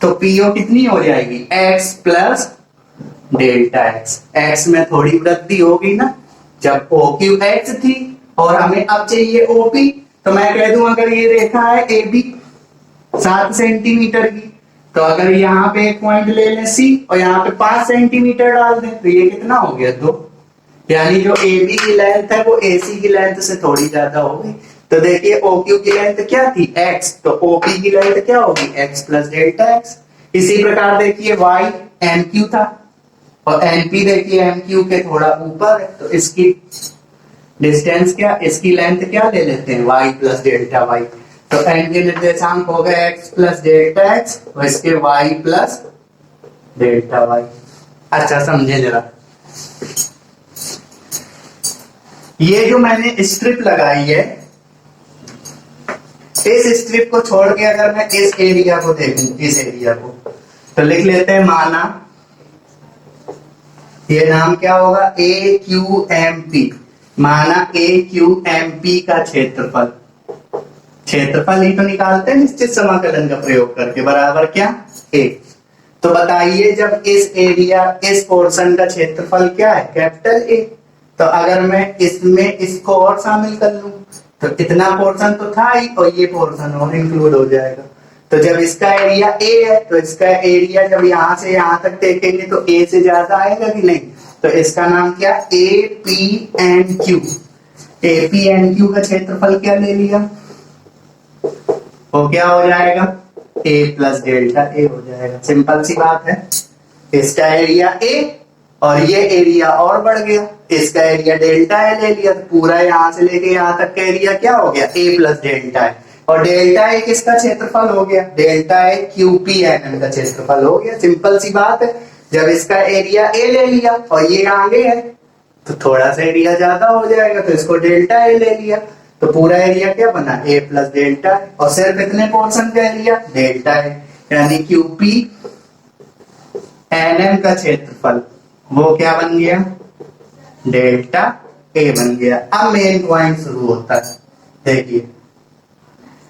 तो PO कितनी हो जाएगी? x plus delta x। x में थोड़ी वृद्धि होगी ना? जब OQ x थी और हमें अब चाहिए OP, तो मैं कह दूं अगर ये रेखा है AB 7 सेंटीमीटर की, तो अगर यहाँ पे एक पॉइंट ले लें C और यहाँ पे 5 सेंटीमीटर डाल दें, तो ये कितना हो गया? 2। यानी जो AB की लेंथ है वो AC की लेंथ से थोड़ी ज्यादा होगी। तो देखिए OQ की लेंथ क्या थी? x, तो OP की लेंथ क्या होगी? x plus delta x। इसी प्रकार देखिए y MQ था, और NP देखिए MQ के थोड़ा ऊपर है, तो इसकी डिस्टेंस क्या, इसकी लेंथ क्या ले लेते हैं? y plus delta y। तो n के निर्देशांक हो गए x प्लस डेल्टा x, और इसके y प्लस डेल्टा y। अच्छा समझे जरा, ये जो मैंने स्ट्रिप लगाई है, इस स्ट्रिप को छोड़ के अगर मैं इस एरिया को देखूं, इस एरिया को, तो लिख लेते हैं, माना ये नाम क्या होगा, ए क्यू एम पी। माना ए क्यू एम पी का क्षेत्रफल, क्षेत्रफल ही तो निकालते हैं निश्चित समाकलन का प्रयोग करके, बराबर क्या, ए। तो बताइए जब इस एरिया, इस पोर्शन का क्षेत्रफल क्या है, कैपिटल ए, तो अगर मैं इसमें इसको और शामिल कर लूं तो इतना पोर्शन तो था ही, और ये पोर्शन और इंक्लूड हो जाएगा। तो जब इसका एरिया ए है तो इसका एरिया जब यहां से यहां तक देखेंगे तो ए से ज्यादा आएगा कि नहीं, तो इसका नाम क्या, A P N Q. A P N Q का क्षेत्रफल क्या ले लिया, वो क्या हो जाएगा, ए प्लस डेल्टा ए हो जाएगा। सिंपल सी बात है, इसका एरिया ए और ये एरिया और बढ़ गया, इसका एरिया डेल्टा ए ले लिया, तो पूरा यहां से लेके यहां तक का एरिया क्या हो गया, ए प्लस डेल्टा ए, और डेल्टा ए किसका क्षेत्रफल हो गया, delta A Q P N N का क्षेत्रफल हो गया। सिंपल सी बात है, जब इसका एरिया ए ले लिया और ये आगे है तो थोड़ा सा एरिया ज्यादा हो जाएगा, तो इसको डेल्टा ए ले लिया, तो पूरा एरिया क्या बना, ए प्लस डेल्टा ए, और सिर्फ इतने पोर्शन का एरिया डेल्टा ए, यानी क्यू पी एन एन का क्षेत्रफल वो क्या बन गया, डेल्टा ए बन गया। अब मेन पॉइंट शुरू होता है, देखिए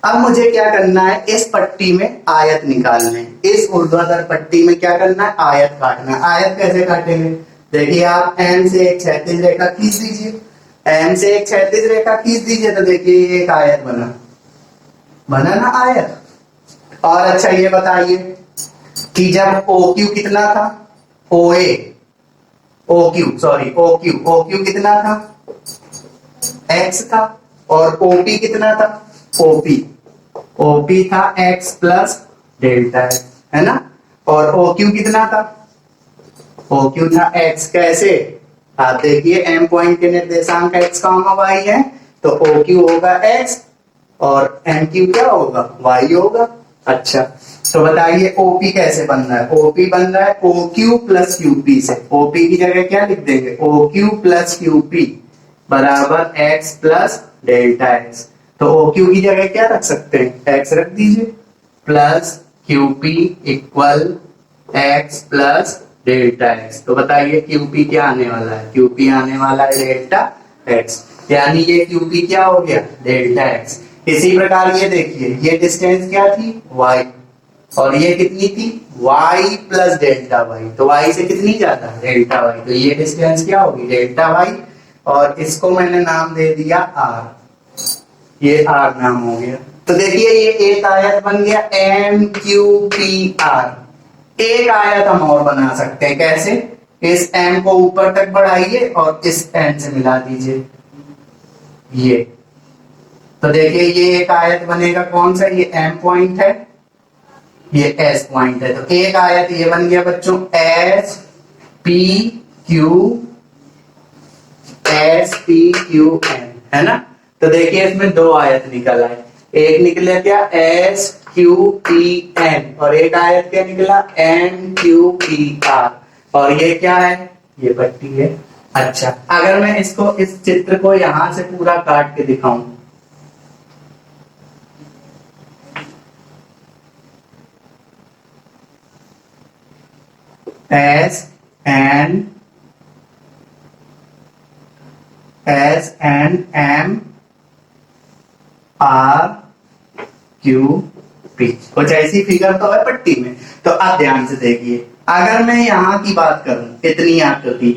अब मुझे क्या करना है, इस पट्टी में आयत निकालने, इस ऊर्ध्वाधर पट्टी में क्या करना है, आयत काटना। आयत कैसे काटेंगे, देखिए आप एम से एक क्षैतिज रेखा खींच दीजिए, एम से एक क्षैतिज रेखा खींच दीजिए, तो देखिए ये एक आयत बना ना आयत। और अच्छा ये बताइए कि जब ओ क्यू कितना था, ओ क्यू कितना था, एक्स था, और ओपी कितना था, ओपी था एक्स प्लस डेल्टा एक्स, है ना, और ओ क्यू कितना था, ओ क्यू था एक्स। कैसे, आप देखिए एम पॉइंट के निर्देशांक एक्स कामा वाई है, तो ओ क्यू होगा एक्स और एम क्यू क्या होगा, वाई होगा। अच्छा तो बताइए ओपी कैसे बन रहा है, ओपी बन रहा है ओ क्यू प्लस क्यूपी से। ओपी की जगह क्या लिख देंगे, ओ क्यू प्लस क्यूपी बराबर एक्स प्लस डेल्टा एक्स। तो ओ क्यू की जगह क्या रख सकते हैं, एक्स रख दीजिए, plus QP equal X plus delta X. तो बताइए क्यूपी क्या आने वाला है, क्यूपी आने वाला है डेल्टा एक्स, यानी ये क्यूपी क्या हो गया, डेल्टा एक्स। इसी प्रकार ये देखिए ये डिस्टेंस क्या थी, y, और ये कितनी थी, y प्लस डेल्टा वाई, तो y से कितनी ज्यादा, डेल्टा वाई, तो ये डिस्टेंस क्या होगी, डेल्टा वाई, और इसको मैंने नाम दे दिया r, ये r नाम हो गया। तो देखिए ये एक आयत बन गया एम क्यू पी आर। एक आयत हम और बना सकते हैं, कैसे, इस m को ऊपर तक बढ़ाइए और इस n से मिला दीजिए, ये तो देखिए ये एक आयत बनेगा, कौन सा, ये m पॉइंट है, ये s पॉइंट है, तो एक आयत ये बन गया बच्चों एस पी क्यू एन, है ना। तो देखिए इसमें दो आयत निकल आए, एक निकला क्या एस क्यू पी एन, और एक आयत क्या निकला एन क्यू पी आर, और ये क्या है, ये पट्टी है। अच्छा अगर मैं इसको, इस चित्र को यहां से पूरा काट के दिखाऊं, S N M R Q P, कुछ ऐसी फिगर तो है पट्टी में। तो आप ध्यान से देखिए, अगर मैं यहाँ की बात करूं, इतनी आकृति,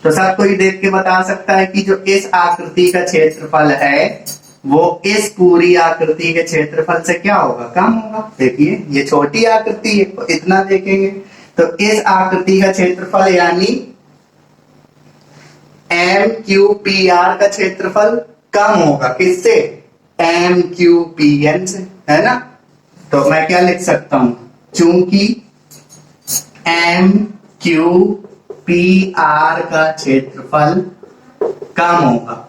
तो सब कोई देख के बता सकता है कि जो इस आकृति का क्षेत्रफल है वो इस पूरी आकृति के क्षेत्रफल से क्या होगा, कम होगा। देखिए ये छोटी आकृति है तो इतना देखेंगे, तो इस आकृति का क्षेत्रफल यानी एम क्यू पी आर का क्षेत्रफल कम होगा, किससे, एम क्यू पी एन से, है ना। तो मैं क्या लिख सकता हूं, चूंकि एम क्यू पी आर का क्षेत्रफल कम होगा,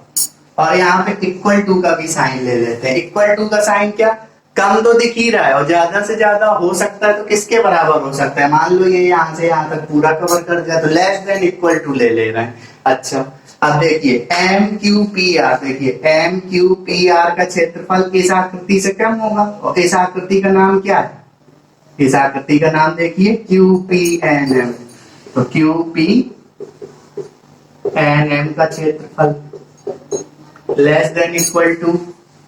और यहाँ पे इक्वल टू का भी साइन ले लेते हैं। इक्वल टू का साइन क्या, कम तो दिख ही रहा है और ज्यादा से ज्यादा हो सकता है तो किसके बराबर हो सकता है, मान लो ये यहाँ से यहाँ तक पूरा कवर कर दिया तो लेस देन इक्वल टू ले ले रहे हैं। अच्छा अब देखिए एम क्यू पी आर, देखिए एम क्यू पी आर का क्षेत्रफल इस आकृति से कम होगा और इस आकृति का नाम क्या है? इस आकृति का नाम देखिए क्यू पी एन एम। तो क्यू पी एन एम का क्षेत्रफल लेस देन इक्वल टू,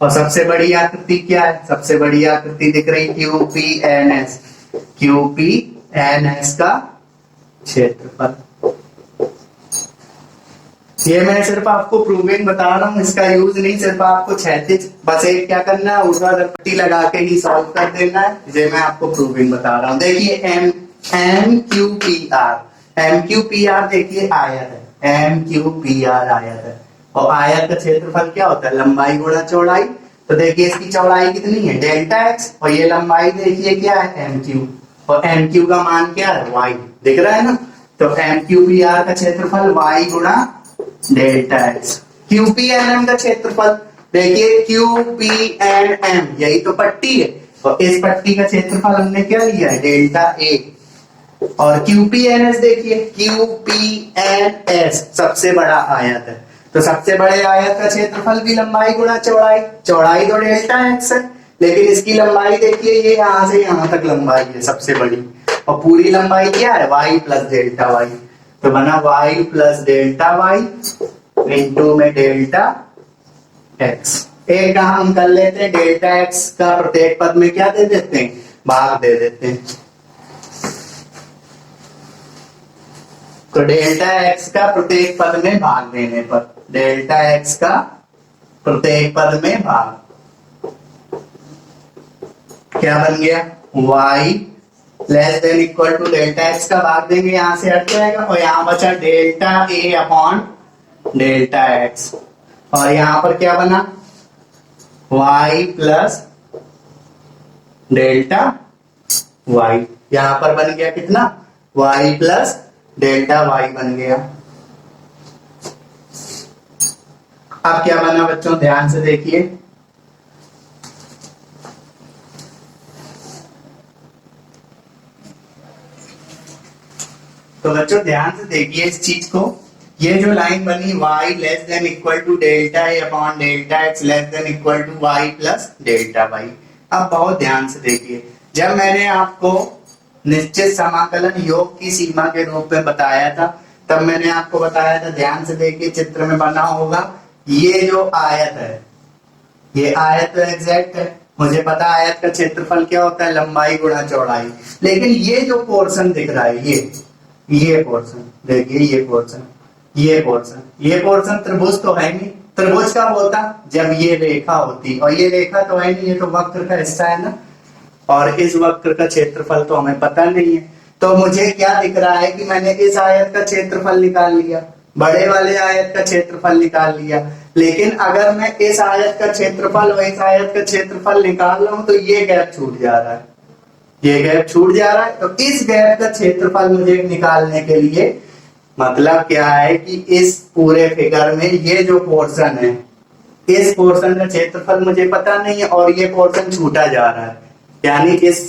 और सबसे बड़ी आकृति क्या है? सबसे बड़ी आकृति दिख रही Q P N S, Q P N S का क्षेत्रफल। ये मैं सिर्फ आपको प्रूविंग बता रहा हूँ, इसका यूज नहीं, सिर्फ आपको क्षैतिज बस एक क्या करना है, ऊर्ध्वाधर पट्टी लगा के ही सॉल्व कर देना है। ये मैं आपको प्रूविंग बता रहा हूँ। देखिए M Q P R, M Q P R देखिए आयत है, एम क्यू पी आर आयत है और आयत का क्षेत्रफल क्या होता है? लंबाई गुणा चौड़ाई। तो देखिए इसकी चौड़ाई कितनी है? डेल्टा एक्स, और ये लंबाई देखिए क्या है? एम क्यू, और एम क्यू का मान क्या है? वाई, दिख रहा है ना? तो एम क्यू पी आर का क्षेत्रफल वाई गुणा delta X. Q P N M का क्षेत्रफल देखिए क्यू पी एन एम, यही तो पट्टी है, और इस पट्टी का क्षेत्रफल हमने क्या लिया है? Delta A. और क्यू पी एन एस देखिए क्यू पी एन एस सबसे बड़ा आयत है, तो सबसे बड़े आयत का क्षेत्रफल भी लंबाई गुणा चौड़ाई, चौड़ाई तो डेल्टा एक्स है, लेकिन इसकी लंबाई देखिए ये यहां से यहां तक लंबाई है सबसे बड़ी, और पूरी लंबाई क्या है? Y plus delta Y. तो बना Y plus delta Y into में डेल्टा एक्स। एक काम हम कर लेते हैं, डेल्टा एक्स का प्रत्येक पद में क्या दे देते हैं? भाग दे देते हैं। तो डेल्टा एक्स का प्रत्येक पद में भाग देने पर, डेल्टा एक्स का प्रत्येक पद में भाग क्या बन गया? y less than equal to delta X का भाग देंगे, यहां से हट जाएगा, और यहां बचा delta A upon delta X, और यहां पर क्या बना? y प्लस डेल्टा y, यहां पर बन गया कितना? y प्लस डेल्टा y बन गया। अब क्या बना बच्चों? ध्यान से देखिए, तो बच्चों ध्यान से देखिए इस चीज को, ये जो लाइन बनी y less than equal to delta A upon delta X less than equal to y plus delta y। अब बहुत ध्यान से देखिए, जब मैंने आपको निश्चित समाकलन योग की सीमा के रूप में बताया था, तब मैंने आपको बताया था, ध्यान से देखिए चित्र में बना होगा, ये जो आयत है, ये आयत तो एग्जैक्ट है, मुझे पता आयत का क्षेत्रफल क्या होता है? लंबाई गुणा चौड़ाई। लेकिन ये जो पोर्शन दिख रहा है, ये पोर्शन देखिए, ये पोर्शन त्रिभुज तो है नहीं। त्रिभुज कब होता? जब ये रेखा होती, और ये रेखा तो है नहीं, ये तो वक्र का हिस्सा है ना, और इस वक्र का क्षेत्रफल तो हमें पता नहीं है। तो मुझे क्या दिख रहा है कि मैंने इस आयत का क्षेत्रफल निकाल लिया, बड़े वाले आयत का क्षेत्रफल निकाल लिया, लेकिन अगर मैं इस आयत का क्षेत्रफल और इस आयत का क्षेत्रफल निकाल रहा हूं तो ये गैप छूट जा रहा है, ये गैप छूट जा रहा है। तो इस गैप का क्षेत्रफल मुझे निकालने के लिए मतलब क्या है कि इस पूरे फिगर में ये जो पोर्शन है, इस पोर्शन का क्षेत्रफल मुझे पता नहीं है, और ये पोर्शन छूटा जा रहा है, यानी इस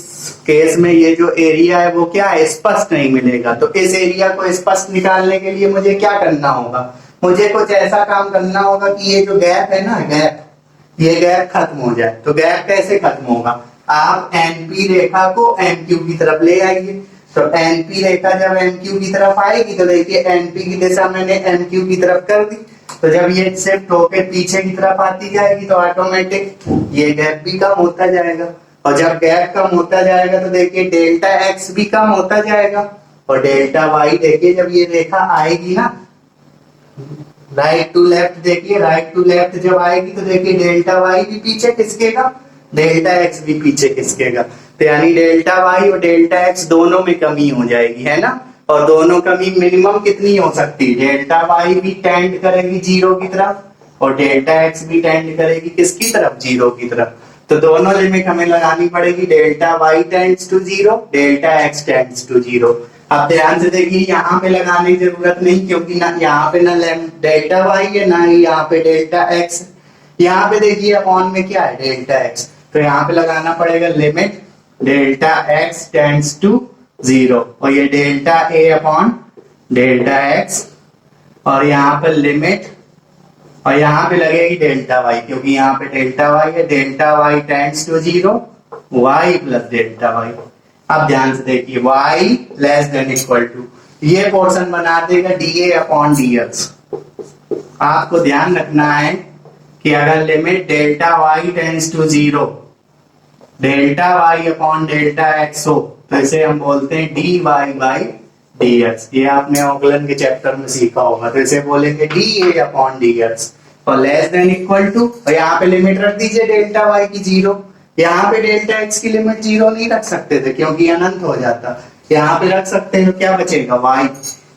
केस में ये जो एरिया है वो क्या है? स्पष्ट नहीं मिलेगा। तो इस एरिया को स्पष्ट निकालने के लिए मुझे क्या करना होगा? मुझे कुछ ऐसा काम करना होगा कि ये जो गैप है ना, ये गैप खत्म हो जाए। तो गैप कैसे खत्म होगा? आप एनपी रेखा को एमक्यू की तरफ ले आइए। तो एनपी रेखा जब एमक्यू की तरफ आएगी, तो देखिए एनपी की दिशा मैंने एमक्यू की तरफ कर दी, तो जब ये शिफ्ट होकर पीछे की तरफ आती जाएगी तो ऑटोमेटिक ये गैप भी कम होता जाएगा, और जब गैप कम होता जाएगा तो देखिए डेल्टा एक्स भी कम होता जाएगा, और डेल्टा वाई देखिए जब ये रेखा आएगी ना राइट टू लेफ्ट, देखिए राइट टू लेफ्ट जब आएगी तो देखिए डेल्टा वाई भी पीछे खिसकेगा, डेल्टा एक्स भी पीछे खिसकेगा। तो यानी डेल्टा वाई और डेल्टा एक्स दोनों में कमी हो जाएगी, है ना। और दोनों कमी मिनिमम कितनी हो सकती है? डेल्टा वाई भी टेंड करेगी जीरो की तरफ और डेल्टा एक्स भी टेंड करेगी किसकी तरफ? जीरो की तरफ। तो दोनों लिमिट हमें लगानी पड़ेगी, delta Y tends to zero, delta X tends to zero. अब ध्यान से देखिए यहाँ पे लगाने की जरूरत नहीं, क्योंकि ना यहाँ पे ना डेल्टा वाई है ना ही यहाँ पे डेल्टा एक्स। यहाँ पे देखिए अपॉन में क्या है? Delta X. तो यहाँ पे लगाना पड़ेगा limit delta X tends to zero, और ये delta A upon delta X और यहाँ पे लिमिट, और यहाँ पे लगेगी डेल्टा वाई, क्योंकि यहाँ पे डेल्टा वाई है, delta Y tends to 0, Y plus delta Y. अब ध्यान से देखिए, Y less than equal to, ये पोर्शन बना देगा D A upon D X. आपको ध्यान रखना है कि अगर limit delta Y tends to 0, delta Y upon delta X हो, तो इसे हम बोलते हैं D Y by D X. ये आपने ऑकलन के चैप्टर में सीखा होगा, तो इसे बोलेंगे D A upon D x. और लेस देन इक्वल टू, और यहाँ पे लिमिट रख दीजिए डेल्टा वाई की 0। यहाँ पे डेल्टा एक्स की लिमिट 0 नहीं रख सकते थे क्योंकि अनंत हो जाता, यहाँ पे रख सकते हैं, तो क्या बचेगा वाई।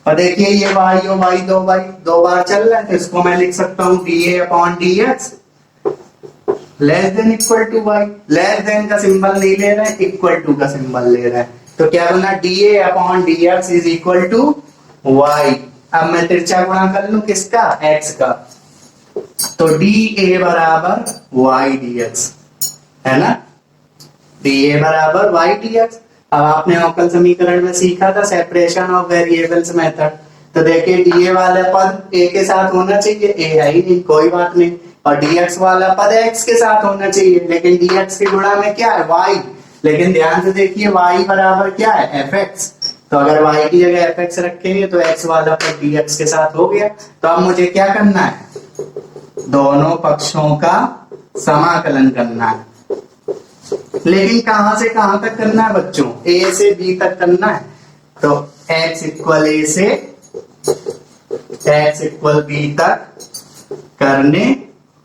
और देखिए ये वाई और वाई दो बार चल रहा है, तो इसको मैं लिख सकता हूँ D A upon D X less than equal to Y. Less than का सिंबल नहीं ले रहे हैं, इक्वल टू का सिंबल ले रहे हैं, तो क्या बना D A upon D X is equal to Y. अब मैं तिरछा गुणा कर लूं किसका, एक्स का, तो डी ए बराबर वाई डी एक्स, है ना, डी ए बराबर वाई डी एक्स। अब आपने अवकल समीकरण में सीखा था सेपरेशन ऑफ वेरिएबल्स मेथड, तो देखिए डी ए वाला पद ए के साथ होना चाहिए, ए है ही नहीं, कोई बात नहीं, और dx वाला पद x के साथ होना चाहिए, लेकिन dx के गुणा में क्या है y, लेकिन ध्यान से देखिए y बराबर क्या है fx, तो अगर y की जगह fx रखेंगे तो x वाला पद dx के साथ हो गया। तो अब मुझे क्या करना है, दोनों पक्षों का समाकलन करना है, लेकिन कहां से कहां तक करना है बच्चों, a से b तक करना है। तो x इक्वल a से x इक्वल b तक करने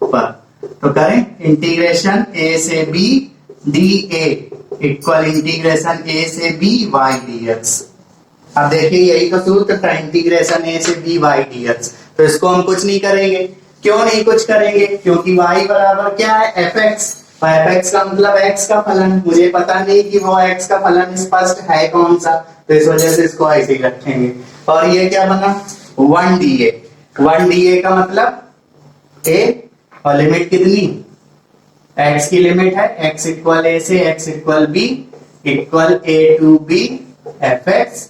पर, तो करें इंटीग्रेशन a से b D A equal integration a से b y dx। अब देखिए यही तो सूत्र था, इंटीग्रेशन a से b y dx, तो इसको हम कुछ नहीं करेंगे। क्यों नहीं कुछ करेंगे, क्योंकि y बराबर क्या है fx, और fx का मतलब x का फलन, मुझे पता नहीं कि वो x का फलन स्पष्ट है कौन सा, तो इस वजह से इसको ऐसे ही रखेंगे। और ये क्या बना 1 dA का मतलब a, और लिमिट कितनी, x की लिमिट है x इक्वल a से x equal b equal a to b fx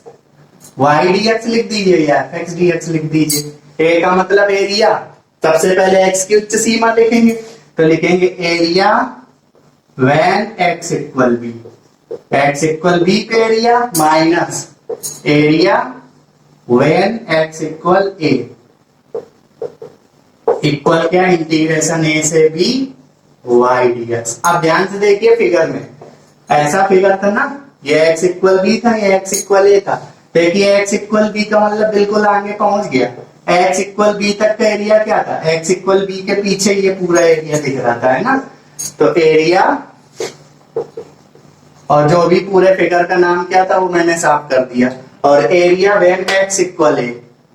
y dx लिख दीजिए या fx dx लिख दीजिए। a का मतलब एरिया, सबसे पहले x की उच्च सीमा लिखेंगे, तो लिखेंगे area when x equal b, x equal b पे area minus area when x equal a equal क्या, इंटीग्रेशन a से b y dx। अब ध्यान से देखिए फिगर में, ऐसा फिगर था ना, ये x इक्वल b था, ये x इक्वल a था। देखिए x इक्वल b का मतलब बिल्कुल आगे पहुंच गया, x इक्वल b तक का एरिया क्या था, x इक्वल b के पीछे ये पूरा एरिया दिख रहा था, है ना, तो एरिया, और जो भी पूरे फिगर का नाम क्या था वो मैंने साफ कर दिया, और area when x equal a,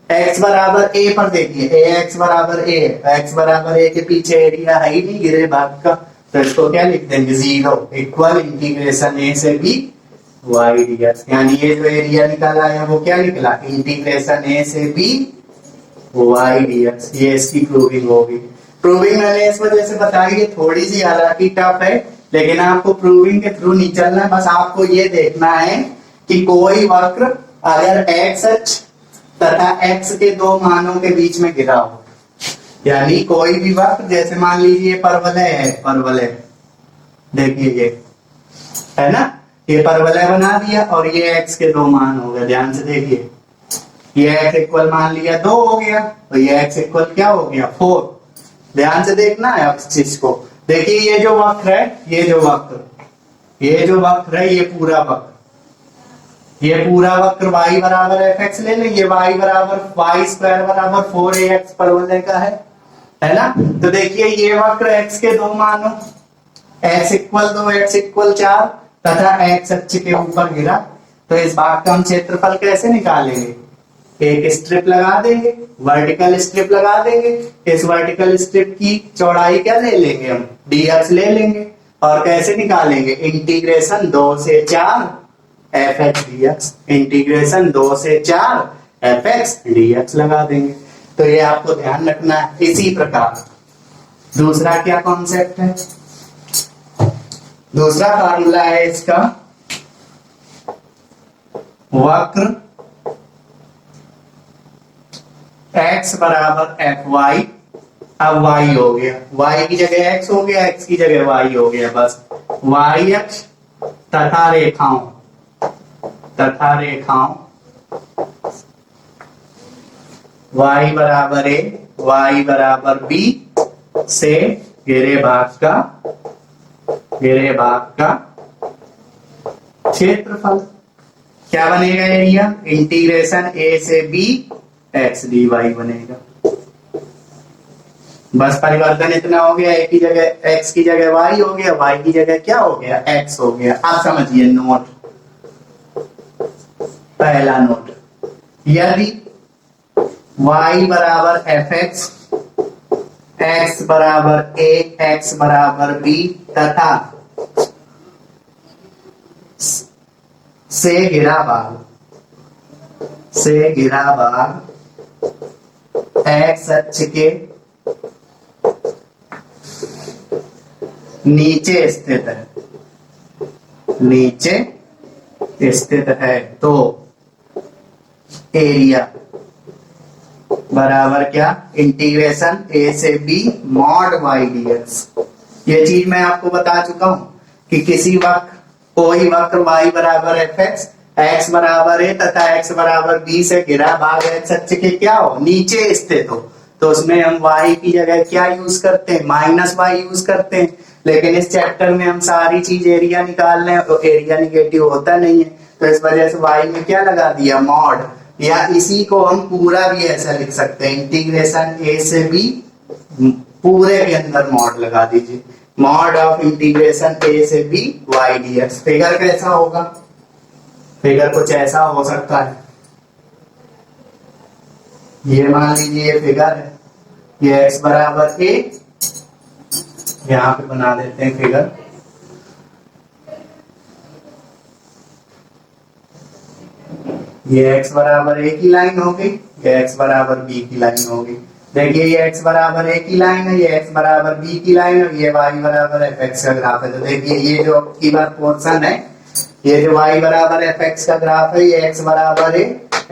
x बराबर a पर देखिए x बराबर a, x बराबर a के पीछे एरिया है ही नहीं गिरे भाग का, तो इसको क्या लिख देंगे 0 इक्वल इंटीग्रेशन a से b y dx। यानी ये जो एरिया निकाला है वो क्या निकला, इंटीग्रेशन a से b y dx। ये इसकी प्रूविंग होगी। प्रूविंग मैंने इस वजह से बताई, ये थोड़ी सी हालांकि टफ है, लेकिन आपको प्रूविंग के थ्रू नहीं चलना है, बस आपको ये देखना है कि कोई वक्र अगर x अक्ष तथा x के दो मानों के बीच में गिरा हो, यानी कोई भी वक्र, जैसे मान लीजिए परवलय है, परवलय देखिए ये है ना, ये परवलय बना दिया और ये x के दो मान हो गए, ध्यान से देखिए, ये x इक्वल मान लिया 2 हो गया, और ये x इक्वल क्या हो गया 4। ध्यान से देखना है अब चीज को, देखिए ये जो वक्र है, ये जो वक्र है, ये पूरा वक्र, ये पूरा वक्र y बराबर fx ले लें, ये y बराबर y स्क्वायर बराबर 4ax परवलय का है ना। तो देखिए ये वक्र x के दो मानों x इक्वल 2, x इक्वल 4 तथा x अक्ष के ऊपर गिरा, तो इस भाग का हम क्षेत्रफल कैसे निकालेंगे, एक स्ट्रिप लगा देंगे, वर्टिकल स्ट्रिप लगा देंगे, इस वर्टिकल स्ट्रिप की चौड़ाई क्या ले लेंगे हम, dx ले लेंगे, और कैसे निकालेंगे, इंटीग्रेशन 2 से 4 fx dx, इंटीग्रेशन 2 से 4 fx dx लगा देंगे। तो ये आपको ध्यान रखना है। इसी प्रकार दूसरा क्या कॉन्सेप्ट है, दूसरा फार्मूला है इसका, वक्र x बराबर एफ वाई, अब y हो गया, y की जगह x हो गया, x की जगह y हो गया, बस y अक्ष तथा रेखाओं y बराबर a, y बराबर b से घेरे भाग का क्षेत्रफल क्या बनेगा? एरिया इंटीग्रेशन a से b x dy बनेगा। बस परिवर्तन इतना हो गया, a की जगह x की जगह y हो गया, y की जगह क्या हो गया? x हो गया। आप समझिए नोट, पहला नोट, यदि y बराबर एफ एक्स बराबर a, x बराबर b तथा से घिरा भाग x अक्ष के नीचे स्थित है तो एरिया बराबर क्या? इंटीग्रेशन a से b मॉड y dx। ये चीज मैं आपको बता चुका हूं कि किसी वक्त कोई वक्र y बराबर एफ एक्स बराबर a तथा x बराबर b से घिरा भाग x अक्ष के क्या हो? नीचे स्थित हो, तो उसमें हम y की जगह क्या यूज करते हैं? माइनस y यूज करते हैं। लेकिन इस चैप्टर में हम सारी चीज एरिया निकाल रहे हैं, तो एरिया निगेटिव होता नहीं है, तो इस वजह से y में क्या लगा दिया? मॉड। या इसी को हम पूरा भी ऐसा लिख सकते हैं, इंटीग्रेशन a से b पूरे के अंदर मॉड लगा दीजिए, मॉड ऑफ इंटीग्रेशन a से b y dx। फिगर कैसा होगा? फिगर कुछ ऐसा हो सकता है, ये मान लीजिए ये फिगर है, ये x बराबर a, यहां पे बना देते हैं फिगर, ये x बराबर a की लाइन होगी, ये x बराबर b की लाइन होगी। देखिए ये x बराबर a की लाइन है, ये x बराबर b की लाइन है, ये y बराबर fx का ग्राफ है। तो देखिए ये जो की बार पोर्शन है, ये जो y बराबर fx का ग्राफ है, ये x बराबर a,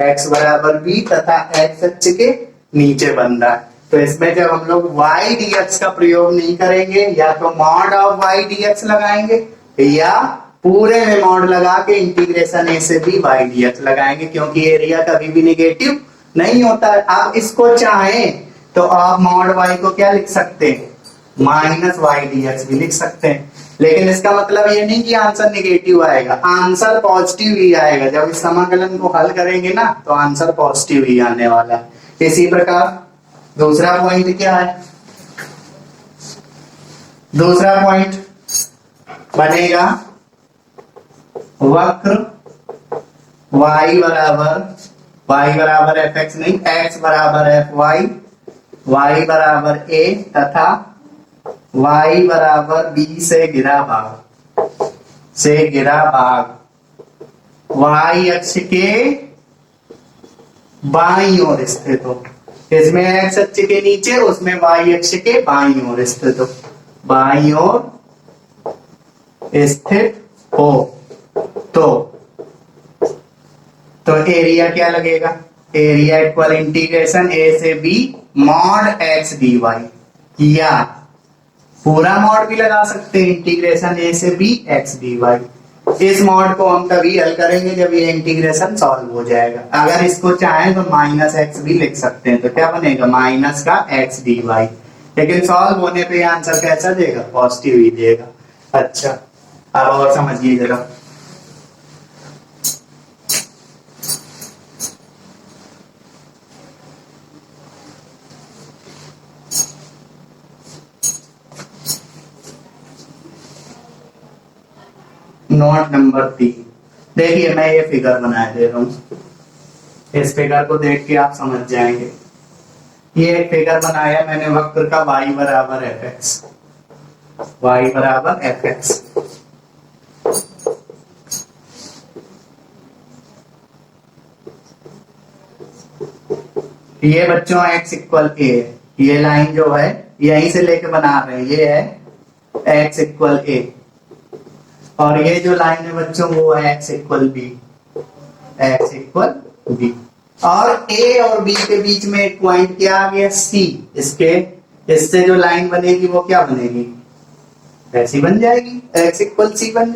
x बराबर b तथा x अक्ष के नीचे बन रहा है। तो इसमें जब हम लोग y dx का प्रयोग नहीं करेंगे, या तो मॉड ऑफ y dx लगाएंगे या पूरे में मॉड लगा के इंटीग्रेशन a से b y dx लगाएंगे, क्योंकि एरिया कभी भी नेगेटिव नहीं होता है। आप इसको चाहें तो आप मॉड y को क्या लिख सकते हैं? माइनस y dx भी लिख सकते हैं, लेकिन इसका मतलब ये नहीं कि आंसर नेगेटिव आएगा, आंसर पॉजिटिव ही आएगा। जब इस समाकलन को हल करेंगे ना, तो आंसर पॉजिटिव ही आने वाला है। इसी प्रकार दूसरा पॉइंट क्या है? दूसरा पॉइंट बनेगा वक्र y बराबर एफ एक्स नहीं, x बराबर एफ वाई, y बराबर a तथा y बराबर b से घिरा भाग y अक्ष के बाईं ओर स्थित हो। इसमें x अक्ष के नीचे, उसमें y अक्ष के बाईं ओर स्थित हो, बाईं ओर स्थित हो। तो एरिया क्या लगेगा? एरिया इक्वल इंटीग्रेशन a से b मॉड x dy, या पूरा मॉड भी लगा सकते हैं, इंटीग्रेशन a से b x dy। इस मॉड को हम तभी हल करेंगे जब ये इंटीग्रेशन सॉल्व हो जाएगा। अगर इसको चाहें तो माइनस x भी लिख सकते हैं, तो क्या बनेगा? माइनस का x dy। लेकिन सॉल्व होने पे आंसर कैसा देगा? पॉजिटिव ही देगा। अच्छा, अब और समझिए जरा। नोट नंबर 3, देखिए मैं ये फिगर बनाए दे रहा हूं, इस फिगर को देख के आप समझ जाएंगे। ये एक फिगर बनाया मैंने वक्र का y बराबर एफ एक्स, ये बच्चों x इक्वल a, ये लाइन जो है यहीं से लेके बना रहे हैं, ये है x इक्वल a, और ये जो लाइन है बच्चों वो है x इक्वल b, और ए और बी के बीच में एक पॉइंट क्या आ गया, सी। इससे जो लाइन बनेगी वो क्या बनेगी, ऐसी बन जाएगी, x इक्वल सी बन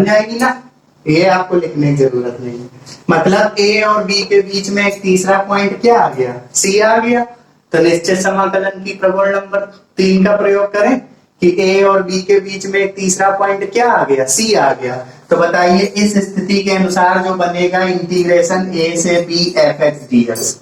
जाएगी ना। ये आपको लिखने की जरूरत नहीं है। मतलब ए और बी के बीच में एक तीसरा पॉइंट क्या आ गया, सी आ गया। तो निश्चित समाकलन की प्रगुण नंबर 3 का प्रयोग करें कि ए और बी के बीच में एक तीसरा पॉइंट क्या आ गया, सी आ गया। तो बताइए इस स्थिति के अनुसार जो बनेगा इंटीग्रेशन ए से B F X D X,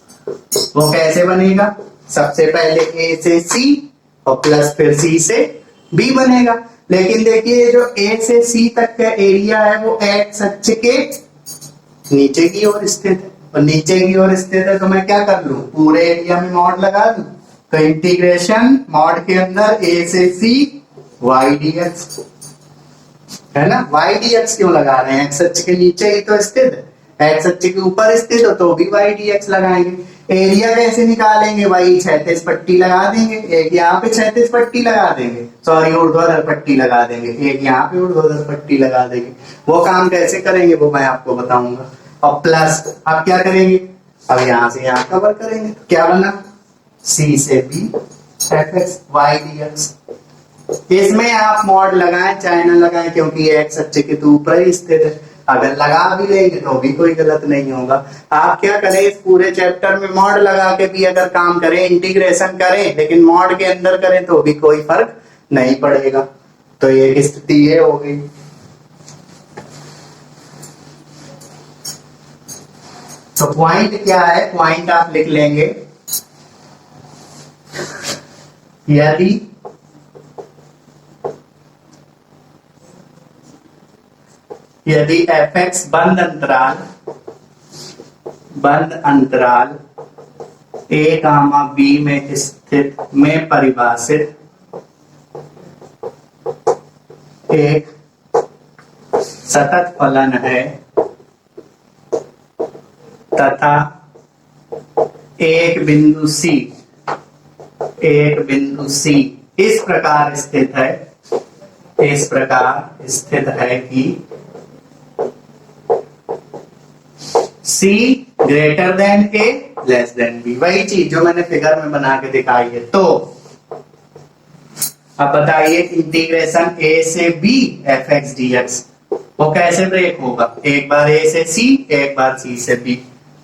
वो कैसे बनेगा, सबसे पहले ए से सी और प्लस फिर सी से बी बनेगा। लेकिन देखिए जो ए से सी तक का एरिया है वो एक्स अक्ष के नीचे की ओर स्थित है, और नीचे की ओर स्थित है तो मैं क्या कर लूं, पूरे एरिया में मॉड लगा दूं। तो इंटीग्रेशन मॉड के अंदर ए से सी वाई डी एक्स है ना। वाई डी एक्स क्यों लगा रहे हैं, एक्स अक्ष के नीचे ही तो स्थित है, एक्स अक्ष के ऊपर स्थित हो तो भी वाई डी एक्स लगाएंगे। एरिया कैसे निकालेंगे भाई, क्षैतिज पट्टी लगा देंगे, एक यहाँ पे क्षैतिज पट्टी लगा देंगे, सॉरी ऊर्ध्वाधर पट्टी लगा देंगे, एक यहाँ पे ऊर्ध्वाधर पट्टी लगा देंगे। वो काम कैसे करेंगे वो मैं आपको बताऊंगा। और प्लस अब क्या करेंगे, अब यहाँ से यहाँ कवर करेंगे, क्या बना, सी से B F X Y D X. इसमें आप मॉड लगाएं चाहे ना लगाएं, क्योंकि ये एक्स अक्ष के तो ऊपर ही स्थित है। अगर लगा भी लेंगे तो भी कोई गलत नहीं होगा। आप क्या करें, इस पूरे चैप्टर में मॉड लगा के भी अगर काम करें, इंटीग्रेशन करें, लेकिन मॉड के अंदर करें तो भी कोई फर्क नहीं पड़ेगा। तो ये स्थिति ये हो गई। तो पॉइंट क्या है, पॉइंट आप लिख लेंगे, यदि एफ एक्स बंद अंतराल ए कामा बी में स्थित में परिभाषित एक सतत फलन है तथा एक बिंदु सी इस प्रकार स्थित है कि C greater than A less than B, वही चीज जो मैंने फिगर में बना के दिखाई है। तो अब बताइए इंटीग्रेशन A से B F X D X वो कैसे ब्रेक होगा, एक बार A से C एक बार C से B।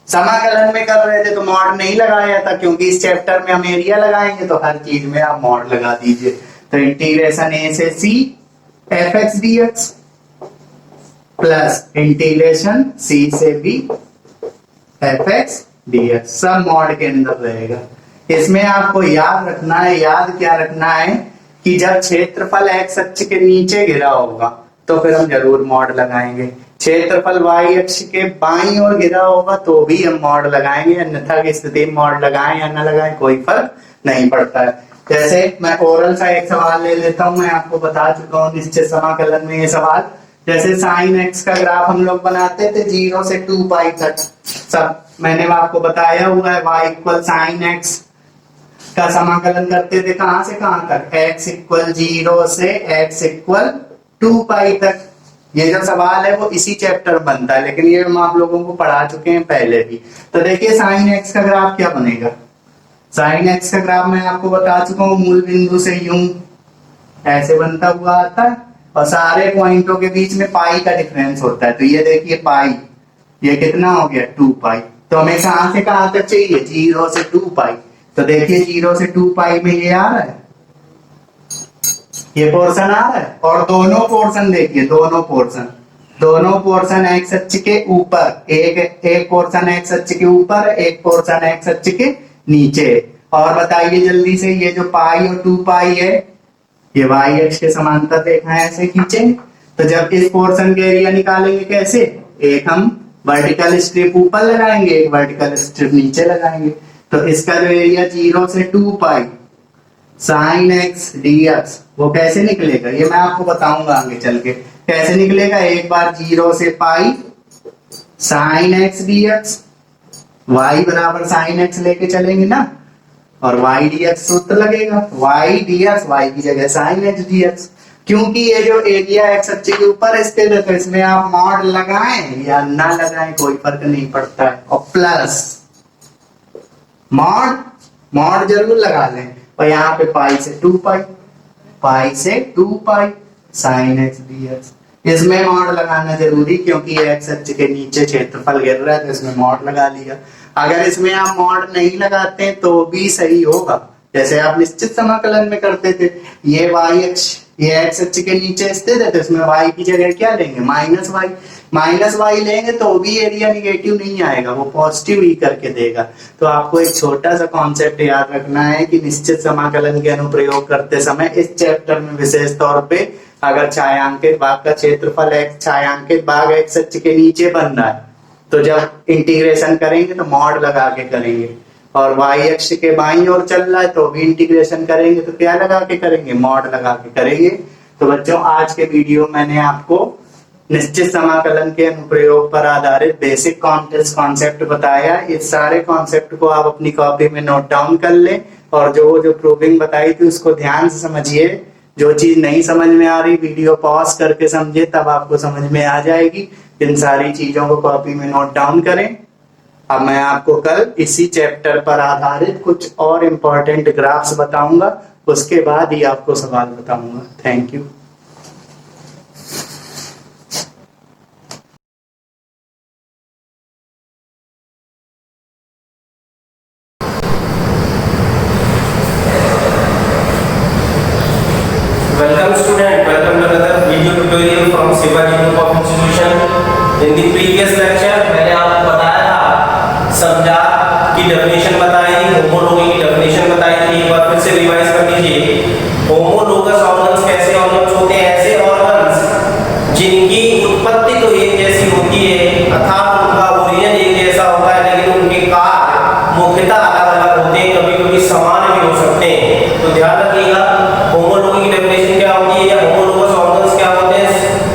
समाकलन में कर रहे थे तो मॉड नहीं लगाया था, क्योंकि इस चैप्टर में हम एरिया लगाएंगे तो हर चीज में आप मॉड लगा दीजिए। तो इंटीग्रेशन A से C F X D x plus integration C से B F X D x, सब मॉड के अंदर रहेगा। इसमें आपको याद क्या रखना है कि जब क्षेत्रफल एक्स अक्ष के नीचे गिरा होगा तो फिर हम जरूर मॉड लगाएंगे, क्षेत्रफल वाई अक्ष के बाईं ओर गिरा होगा तो भी हम मॉड लगाएंगे, अन्यथा की स्थिति में मॉड लगाएं या न लगाएं कोई फर्क नहीं पड़ता है। जैसे मैं ओरल सा एक सवाल ले लेता हूं, मैं आपको बता चुका हूं निश्चित समाकलन में ये सवाल, जैसे साइन एक्स का ग्राफ हम लोग बनाते थे 0 से 2 पाई तक, सब मैंने आपको बताया हुआ है। y इक्वल साइन एक्स का समाकलन करते थे कहां से कहां तक, x इक्वल 0 से x इक्वल 2 पाई तक। ये जो सवाल है वो इसी चैप्टर में बनता है, लेकिन ये हम आप लोगों को पढ़ा चुके हैं पहले भी। तो देखिए साइन एक्स का ग्राफ क्या बनेगा, साइन एक्स का ग्राफ मैं आपको बता चुका हूँ, मूल बिंदु से यूं ऐसे बनता हुआ आता है और सारे पॉइंटों के बीच में पाई का डिफरेंस होता है। तो ये देखिए पाई, ये कितना हो गया 2 पाई। तो हमें कहां से कहां तक चाहिए, 0 से 2 पाई। तो देखिए 0 से 2 पाई में ये आ रहा है, ये पोर्शन आ रहा है, और दोनों पोर्शन देखिए, दोनों पोर्शन एक्स अक्ष के ऊपर, एक पोर्शन एक्स अक्ष के ऊपर, एक पोर्शन एक्स अक्ष के नीचे। और बताइए जल्दी से, ये जो पाई और 2 पाई है ये वाई अक्ष के समांतर रेखा है, ऐसे खींचेंगे। तो जब इस पोर्शन के एरिया निकालेंगे कैसे, एक हम वर्टिकल स्ट्रिप ऊपर लगाएंगे, एक वर्टिकल स्ट्रिप नीचे लगाएंगे। तो इसका जो एरिया 0 से 2 पाई साइन एक्स डी एक्स वो कैसे निकलेगा, ये मैं आपको बताऊंगा आगे चल के कैसे निकलेगा। एक बार 0 से pi sine X D X, वाई बराबर साइन एक्स लेके चलेंगे ना, और वाई डी एक्स सूत्र लगेगा, वाई डी एक्स वाई की जगह साइन एक्स डी एक्स। क्योंकि ये जो एरिया एक्स अक्ष के ऊपर स्थित है तो इसमें आप मॉड लगाएं या ना लगाएं कोई फर्क नहीं पड़ता है। और प्लस मॉड जरूर लगा लें। और यहाँ पे पाई से 2 पाई साइन एक्स dx, इसमें मॉड लगाना जरूरी क्योंकि एक्स अक्ष के नीचे क्षेत्रफल गिर रहा है तो इसमें मॉड लगा लिया। अगर इसमें आप मॉड नहीं लगाते तो भी सही होगा, जैसे आप निश्चित समाकलन में करते थे। ये y अक्ष, ये x अक्ष के नीचे स्थित है तो इसमें y की जगह क्या लेंगे, माइनस वाई लेंगे तो भी एरिया निगेटिव नहीं आएगा, वो पॉजिटिव ही करके देगा। तो आपको एक छोटा सा कॉन्सेप्ट याद रखना है कि निश्चित समाकलन के अनुप्रयोग करते समय इस चैप्टर में विशेष तौर पे अगर छायांकित भाग का क्षेत्रफल छायांकित भाग एक्स अक्ष के नीचे बन रहा है तो जब इंटीग्रेशन करेंगे तो मॉड लगा के करेंगे, और y अक्ष के बाईं ओर चल रहा है तो भी इंटीग्रेशन करेंगे तो क्या लगा के करेंगे, मॉड लगा के करेंगे। तो बच्चों आज के वीडियो मैंने आपको निश्चित समाकलन के अनुप्रयोग पर आधारित बेसिक कॉन्सेप्ट बताया। इस सारे कॉन्सेप्ट को आप अपनी कॉपी में नोट डाउन कर लें और जो प्रूविंग बताई थी उसको ध्यान से समझिए। जो चीज नहीं समझ में आ रही वीडियो पॉज करके समझिए, तब आपको समझ में आ जाएगी। इन सारी चीजों को कॉपी में नोट डाउन करें। अब मैं आपको कल इसी चैप्टर पर आधारित कुछ और इम्पोर्टेंट ग्राफ्स बताऊंगा, उसके बाद ही आपको सवाल बताऊंगा। Thank you. Welcome student, welcome to another video tutorial from Shivaji Group of Institution। In the previous lecture मैंने आपको बताया था समजात की डेफिनेशन बताई थी, होमोलोगी की डेफिनेशन बताई थी। एक बार फिर से रिवाइज कर लीजिए। होमोलोगस ऑर्गन्स कैसे ऑर्गन्स होते हैं, ऐसे ऑर्गन्स जिनकी उत्पत्ति तो एक जैसी होती है अर्थात उनका ओरिजिन एक जैसा होता है, लेकिन उनके कार्य मुख्यतः अलग अलग होते हैं, कभी कभी समान भी हो सकते हैं। तो ध्यान रखिएगा होमोलोगी की डेफिनेशन क्या होती है या होमोलोगस ऑर्गन्स क्या होते हैं।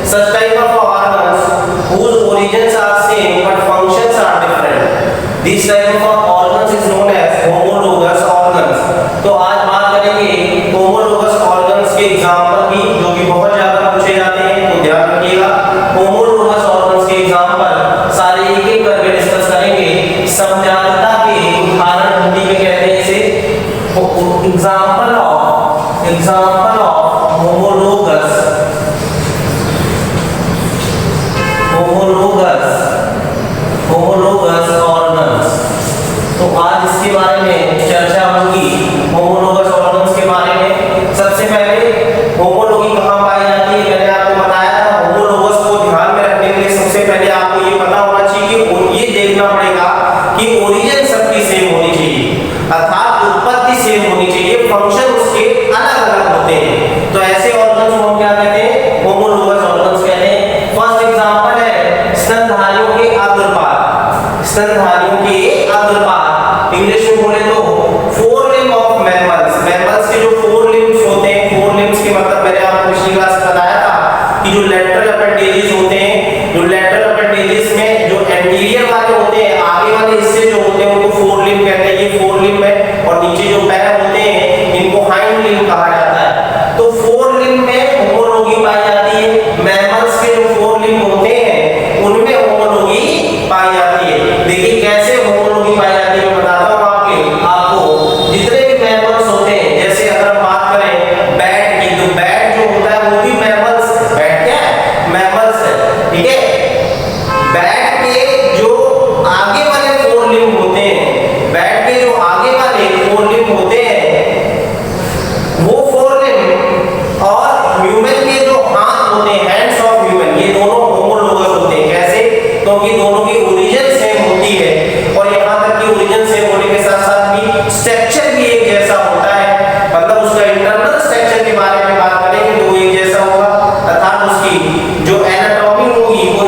Such type of organs whose origins are same but functions are different, this type of organs is known as homologous organs। तो आज बात करेंगे homologous organs के एग्जांपल की, जो कि बहुत ज्यादा पूछे जाते हैं। तो ध्यान रखिएगा homologous organs के एग्जांपल सारे एक एक करके डिस्कस करेंगे। समजातता के उदाहरण हिंदी में कहते हैं इसे एग्जांपल ऑफ homologous organs। तो आज इसके बारे में चर्चा होगी, homologous organs के बारे में। सबसे पहले होमोलोगी कहाँ पाई जाती है, मैंने आपको बताया था। होमोलोगस को ध्यान में रखने के लिए सबसे पहले आपको ये पता होना चाहिए कि ये देखना पड़ेगा कि ओरिजिन सबकी सेम होनी चाहिए, अर्थात उत्पत्ति सेम होनी चाहिए, फंक्शन उसके अलग अलग होते हैं। तो ऐसे ऑर्गन्स को हम क्या कहते हैं, होमोलोगस ऑर्गन्स कहते हैं। फर्स्ट एग्जांपल है स्तनधारियों के अग्रपाद। स्तनधारियों के अग्रपाद इंग्लिश में बोले तो four limb of mammals. Mammals के जो फोर लिम्ब्स होते हैं, फोर लिम्ब्स के मतलब मैंने आपको पिछली क्लास में बताया था कि जो लेटरल अपेंडेजेस होते हैं, जो लेटरल अपेंडेजेस में जो एंटीरियर वाले होते हैं, आगे वाले हिस्से जो होते हैं उनको फोर लिम्ब कहते हैं। ये फोर लिम्ब है और नीचे जो पैर होते हैं इनको हाइंड लिम्ब कहा जाता है। तो फोर लिम्ब में होमोलोगी पाई जाती है। मैमल्स के जो फोर लिम्ब होते हैं उनमें होमोलोगी पाई जाती है। देखिए कैसे होमोलोगी पाई जाती है, मैं बताता हूं आपको। जितने भी मैमल्स होते हैं, जैसे अगर हम बात करें बैट की, तो बैट जो होता है वो भी मैमल्स, बैट क्या है, मैमल्स है, ठीक है। बैट के जो आगे वाले फोर लिम्ब होते हैं, बैट के जो आगे वाले फोर लिम्ब होते हैं वो फोर लिम्ब और ह्यूमन के जो हाथ होते हैं, हैंड्स ऑफ ह्यूमन, ये दोनों होमोलोगस होते हैं। कैसे, क्योंकि दोनों की ओरिजिन सेम होती है और यहाँ तक कि ओरिजिन सेम होने के साथ साथ भी स्ट्रक्चर भी एक जैसा होता है। मतलब उसका इंटरनल स्ट्रक्चर के बारे में बात करेंगे तो वो एक जैसा होगा, अर्थात उसकी जो एनाटॉमी होगी वो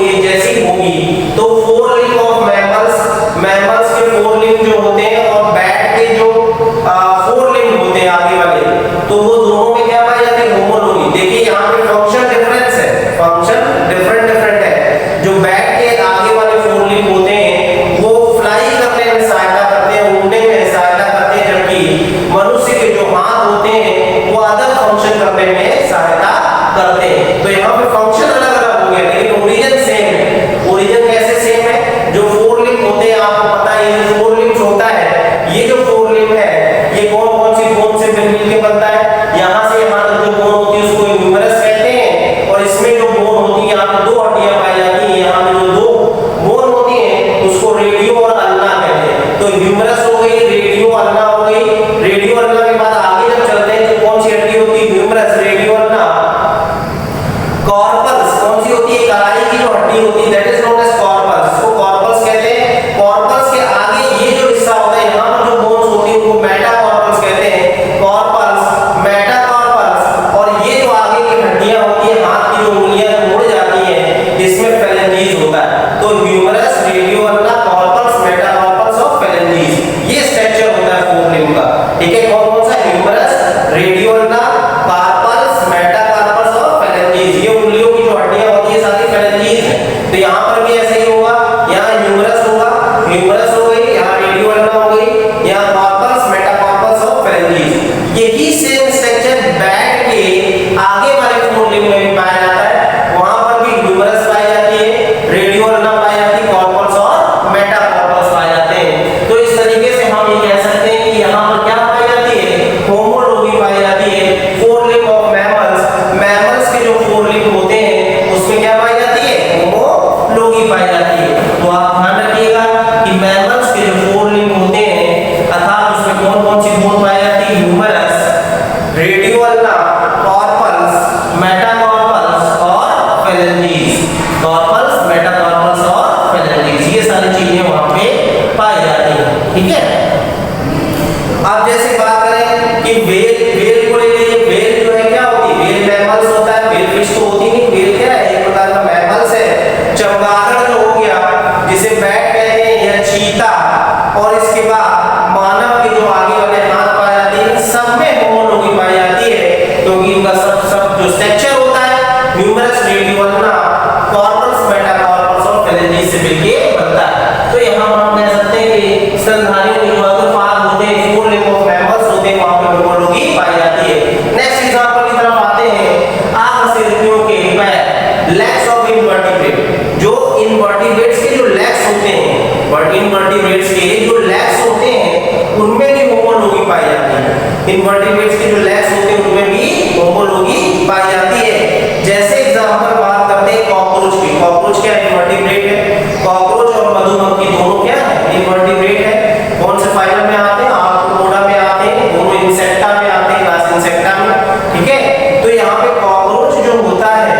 होती है, that is known as corpus. इसको कॉर्पस कहते हैं। कॉर्पस के आगे ये जो हिस्सा होता है, यहाँ पर जो बोन्स होती है उनको मेटाकॉर्पस कहते हैं। कॉर्पस, मेटाकॉर्पस, और ये जो आगे की हड्डियां होती है, हाथ की जो उंगलियां मुड़ जाती हैं, इसमें फेलेंजीज होता है। तो ह्यूमरस, रेडियो अल्ना, कॉर्पस, मेटाकॉर्पस और फेलेंजीज, ये स्ट्रक्चर होता है फोर लिम्ब का। ठीक है, कौन कौन सा? Humerus, radio ulna, carpus, metacarpus और फेलेंजीज। ये उंगलियों की जो हड्डियां होती है सारी फेलेंजीज है। तो यहाँ पर भी ऐसा ही होगा, यहाँ ह्यूमरस होगा, ह्यूमरस हो गई, यहाँ रेडियो अल्ना हो गई, यहाँ कार्पस, मेटाकार्पस और फेलेंजीज। यही सेम स्ट्रक्चर बैक के आगे वाले फोर लिम्ब में भी पाया जाता है। वहां पर भी ह्यूमरस पाई जाती है, रेडियो अल्ना पाई जाती है, कार्पस और मेटाकार्पस पाए जाते हैं। तो इस तरीके से हम ये कह सकते हैं कि यहाँ पर क्या पाई जाती है? होमोलॉगी पाई जाती है। Four limb of mammals, mammals के जो फोर लिम्ब होते हैं उसमें क्या पाई जाती है? होमोलॉगी पाई जाती है। तो आप ध्यान रखिएगा कि मैमल्स के जो फोर लिम्ब होते हैं अर्थात उसमें कौन कौन सी बोन पाई जाती है? ह्यूमरस, रेडियो अल्ना, कॉर्पस, मेटाकॉर्पस और फेलेंजीज। कॉर्पस, मेटाकॉर्पस और फेलेंजीज, ये सारी चीजें वहां पे पाई जाती हैं। ठीक है, अब जैसे बात करें कि वेल, वेल को ले लीजिए। वेल जो है क्या होती है? वेल मैमल्स होता है, वेल फिश तो होती नहीं। वेल क्या है? एक प्रकार का मैमल्स है। चमगादड़ जो हो गया, जिसे बैट कहते हैं, या चीता, और इसके बाद मानव के जो आगे वाले हाथ पाए जाते हैं, सब में होमोलॉगी पाई जाती है, क्योंकि इनका सब जो स्ट्रक्चर होता है ह्यूमरस, रेडियो अल्ना, कॉर्पस, मेटाकॉर्पस और फेलेंजीज से मिलके बनता है। तो यहाँ हम कह सकते हैं कि स्तनधारियों के जो अगर पार्ट होते हैं, फोर लिम्ब ऑफ मैमल्स होते हैं, वहां पे होमोलॉगी पाई जाती है। नेक्स्ट एग्जांपल की तरफ आते हैं। आकशेरुकियों के पैर, लेग्स ऑफ इनवर्टिब्रेट। जो इनवर्टिब्रेट्स के जो लेग्स होते हैं, इनवर्टिब्रेट्स के जो लेग्स होते हैं उनमें भी होमोलॉगी पाई जाती है। इनवर्टिब्रेट्स के जो लेग्स होते हैं उनमें भी होमोलॉगी पाई जाती है। जैसे एग्जांपल बात करते हैं कॉकरोच की। कॉकरोच क्या इनवर्टिब्रेट है? कॉकरोच और मधुमक्खी दोनों क्या है? इनवर्टिब्रेट है। कौन से फाइलम में आते हैं? आर्थ्रोपोडा में आते हैं, दोनों इंसेक्टा में आते हैं, क्लास इंसेक्टा में। ठीक है, तो यहाँ पे कॉकरोच जो होता है,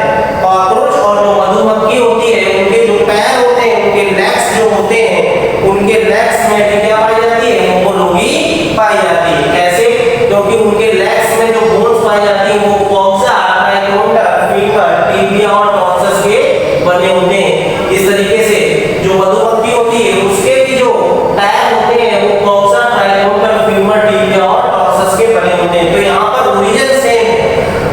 कॉकरोच और जो मधुमक्खी होती है, उनके जो पैर होते हैं, उनके लेग्स जो होते हैं, उनके लेग्स में भी क्या पाई जाती है? होमोलॉगी पाई जाती है। कैसे? क्योंकि उनके लेग्स में जो बोन्स पाई जाती है वो कॉक्सा, ट्राइकोटा, फीमर, टिबिया और टॉर्सस के बने होते हैं। इस तरीके से जो मधुमक्खी होती है उसके भी जो पैर होते हैं वो कॉक्सा, ट्राइकोटा, फीमर, टिबिया और टॉर्सस के बने होते हैं। तो यहाँ पर ओरिजिन सेम है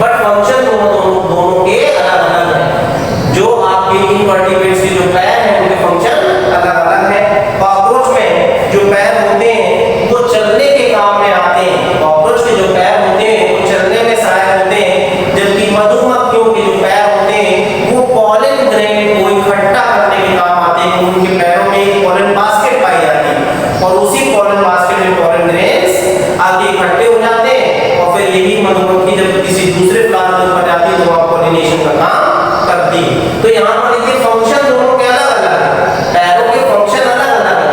बट फंक्शन दोनों के अलग अलग है। जो आपके इनवर्टिब्रेट्स के जो पैर हैं उनके फंक्शन अलग अलग है। कॉकरोच में जो पैर होते हैं वो चलने के काम में आते हैं। कॉकरोच के जो पैर होते हैं वो चलने में सहायक होते हैं, जबकि मधुमक्खियों के जो पैर होते हैं वो पॉलन ग्रेन को इकट्ठा करने के काम आते हैं। उनके पैरों में एक पॉलन बास्केट पाई जाती है और उसी पॉलन बास्केट में पॉलन ग्रेन्स आगे इकट्ठे हो जाते हैं और फिर यही मधुमक्खी जब किसी दूसरे प्लांट में ऊपर जाती है तो वहां पॉलिनेशन का काम करती है। तो यहाँ पर देखिए फंक्शन दोनों के अलग अलग है, पैरों के फंक्शन अलग अलग है।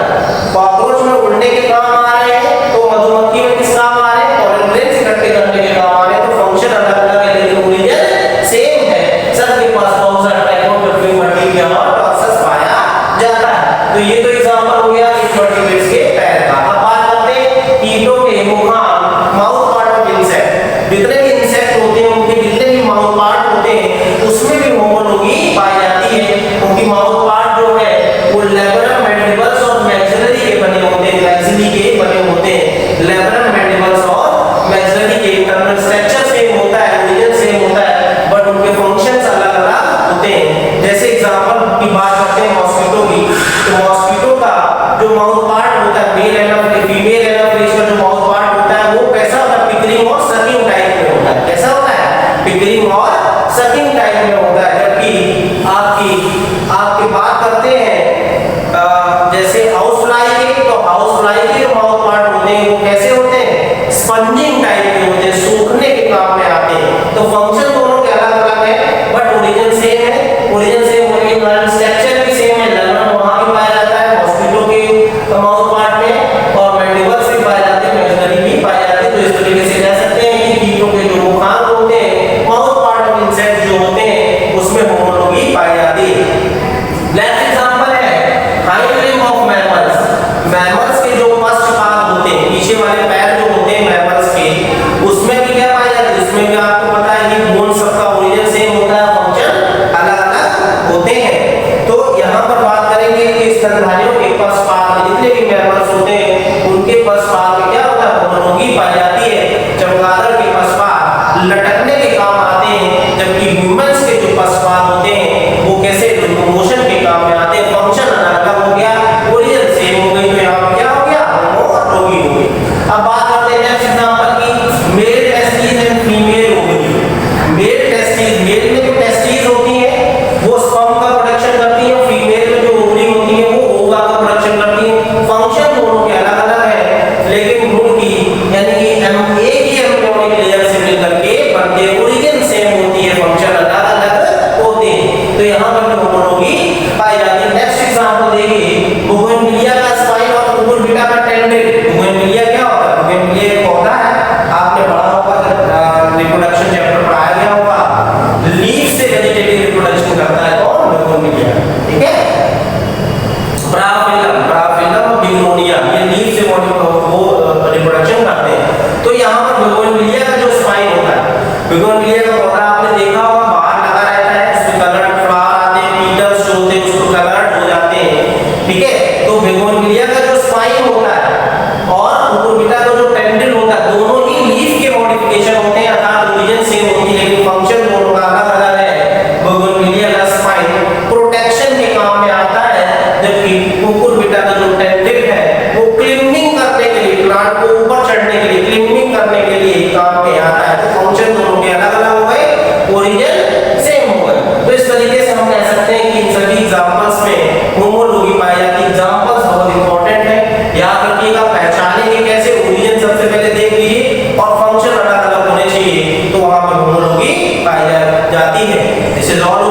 कॉकरोच में उड़ने के काम आ रहे हैं तो मधुमक्खी में किस काम आ रहे हैं? पॉलन ग्रेन्स इकट्ठे करने के काम आ रहे हैं। तो फंक्शन अलग अलग है लेकिन ओरिजिन सेम है। सबके पास कॉक्सा, ट्राइकोटा, फीमर, टिबिया और टॉर्सस पाया जाता है। तो ये तो एग्जांपल हो गया इनवर्टिब्रेट्स के पैर का। अब बात करते हैं कीटों के मुखान, माउथ पार्ट ऑफ इंसेक्ट। जितने भी इंसेक्ट होते हैं उनके जितने भी माउथ पार्ट होते हैं उसमें भी होमोलॉगी पाई जाती है। उनकी माउथ पार्ट जो है वो लैब्रम, मैंडिबल्स और मैक्सिलरी के बने होते हैं, मैक्सिली के बने होते हैं। लैब्रम, मैंडिबल्स और मैक्सिलरी के इंटरनल स्ट्रक्चर सेम होता है, ओरिजिन सेम होता है बट उनके फंक्शंस अलग अलग होते हैं। जैसे एग्जांपल की बात करते हैं मॉस्किटो की। तो मॉस्किटो का जो माउथ पार्ट होता है, मेल एंड फीमेल एनाफिलिस का जो माउथ पार्ट होता है वो कैसा होता है? पिकरिंग और सकिंग टाइप में होता है। कैसा होता है? पिकरिंग और सकिंग टाइप में होता है। जबकि आपकी बात करते हैं जैसे हाउस फ्लाई के, तो हाउस फ्लाई के जो माउथ पार्ट होते हैं वो कैसे होते हैं? स्पंजिंग टाइप के होते हैं, सूखने के काम में आते हैं। तो फंक्शन दोनों के अलग अलग है बट ओरिजिन सेम है। ओरिजिन सेम होने के कारण स्ट्रक्चर भी सेम है। लैब्रम वहां भी पाया जाता है मॉस्किटो के माउथ पार्ट में और मैंडिबल्स भी पाए जाते हैं, मैक्सिलरी भी पाए जाते हैं। तो इस तरीके से कह सकते हैं कि कीटों के जो मुखान होते हैं, माउथ पार्ट ऑफ इंसेक्ट जो होते हैं उसमें होमोलॉगी पाई जाती है। होते हैं। तो यहाँ पर बात करेंगे कि स्तनधारियों के पश्चात में जितने भी मेंबर्स होते हैं उनके पश्चात में क्या होता है, होमोलॉगी पाई जाती है। चमगादड़ के पश्चात लटकने के काम आते हैं, जबकि ह्यूमंस के जो पश्चात होते हैं वो कैसे लोकोमोशन के काम में आते हैं। फंक्शन अलग हो गया, ओरिजिन सेम हो गई, तो यहाँ पर क्या हो गया, होमोलॉगी हो गई। अब बात करते हैं नेक्स्ट एग्जांपल की, male testis and female ovary. Male testis, male में जो टेस्टिस होती है वो स्पर्म का प्रोडक्शन करती है, फीमेल में जो ओवरी होती है वो ओवा का प्रोडक्शन करती है। फंक्शन दोनों के अलग अलग है, लेकिन उनकी यानी कि एक ही एम्ब्रियोनिक लेयर से मिलकर के बनते, ओरिजिन सेम होती है, फंक्शन अलग अलग होते हैं। तो यहाँ पर होमोलॉगी पाई जाती है। नेक्स्ट एग्जांपल देखिए, बोगनविलिया का स्पाइन और कुकुरबिटा का टेंडरिल। बोगनविलिया क्या होता है, बोगनविलिया एक पौधा है, आपने पढ़ा होगा, रिप्रोडक्शन चैप्टर पढ़ाया गया होगा। लीफ से वेजिटेटिव रिप्रोडक्शन करता है कौन, बोगनविलिया, ठीक है। ब्राफिलम, ब्राफिलम और बिगनोनिया ये लीफ से वो रिप्रोडक्शन करते हैं। तो यहाँ पर बोगनविलिया का जो स्पाइन होता है, बोगनविलिया का पौधा आपने देखा होगा, बाहर लगा रहता है, उसमें कलर्ड फ्लावर आते हैं, पीटल्स जो होते हैं उसको कलर्ड हो जाते हैं, ठीक है। तो बोगनविलिया का जो स्पाइन होता है और कुकुरबिटा का जो टेंड्रिल होता है, दोनों ही लीफ के मॉडिफिकेशन होते हैं, अर्थात ओरिजिन सेम होती है, लेकिन फंक्शन दोनों का अलग अलग है। बोगनविलिया का स्पाइन प्रोटेक्शन के काम में आता है, जबकि कुकुरबिटा का जो टेंड्रिल है वो क्लिपिंग करने के लिए, प्लांट को ऊपर चढ़ने के लिए, क्लिपिंग करने के लिए काम में आता है। तो फंक्शन दोनों के अलग अलग हो गए, ओरिजिन सेम हो गए। तो इस तरीके से हम कह सकते हैं कि इन सभी एग्जांपल्स में होमोलॉगी पाई जाती है। एग्जांपल्स बहुत इंपॉर्टेंट है, याद रखिएगा, पहचानेंगे कैसे, ओरिजिन सबसे पहले देख लीजिए और फंक्शन अलग अलग होने चाहिए, तो वहां पर होमोलॉगी पाई जाती है। This is all.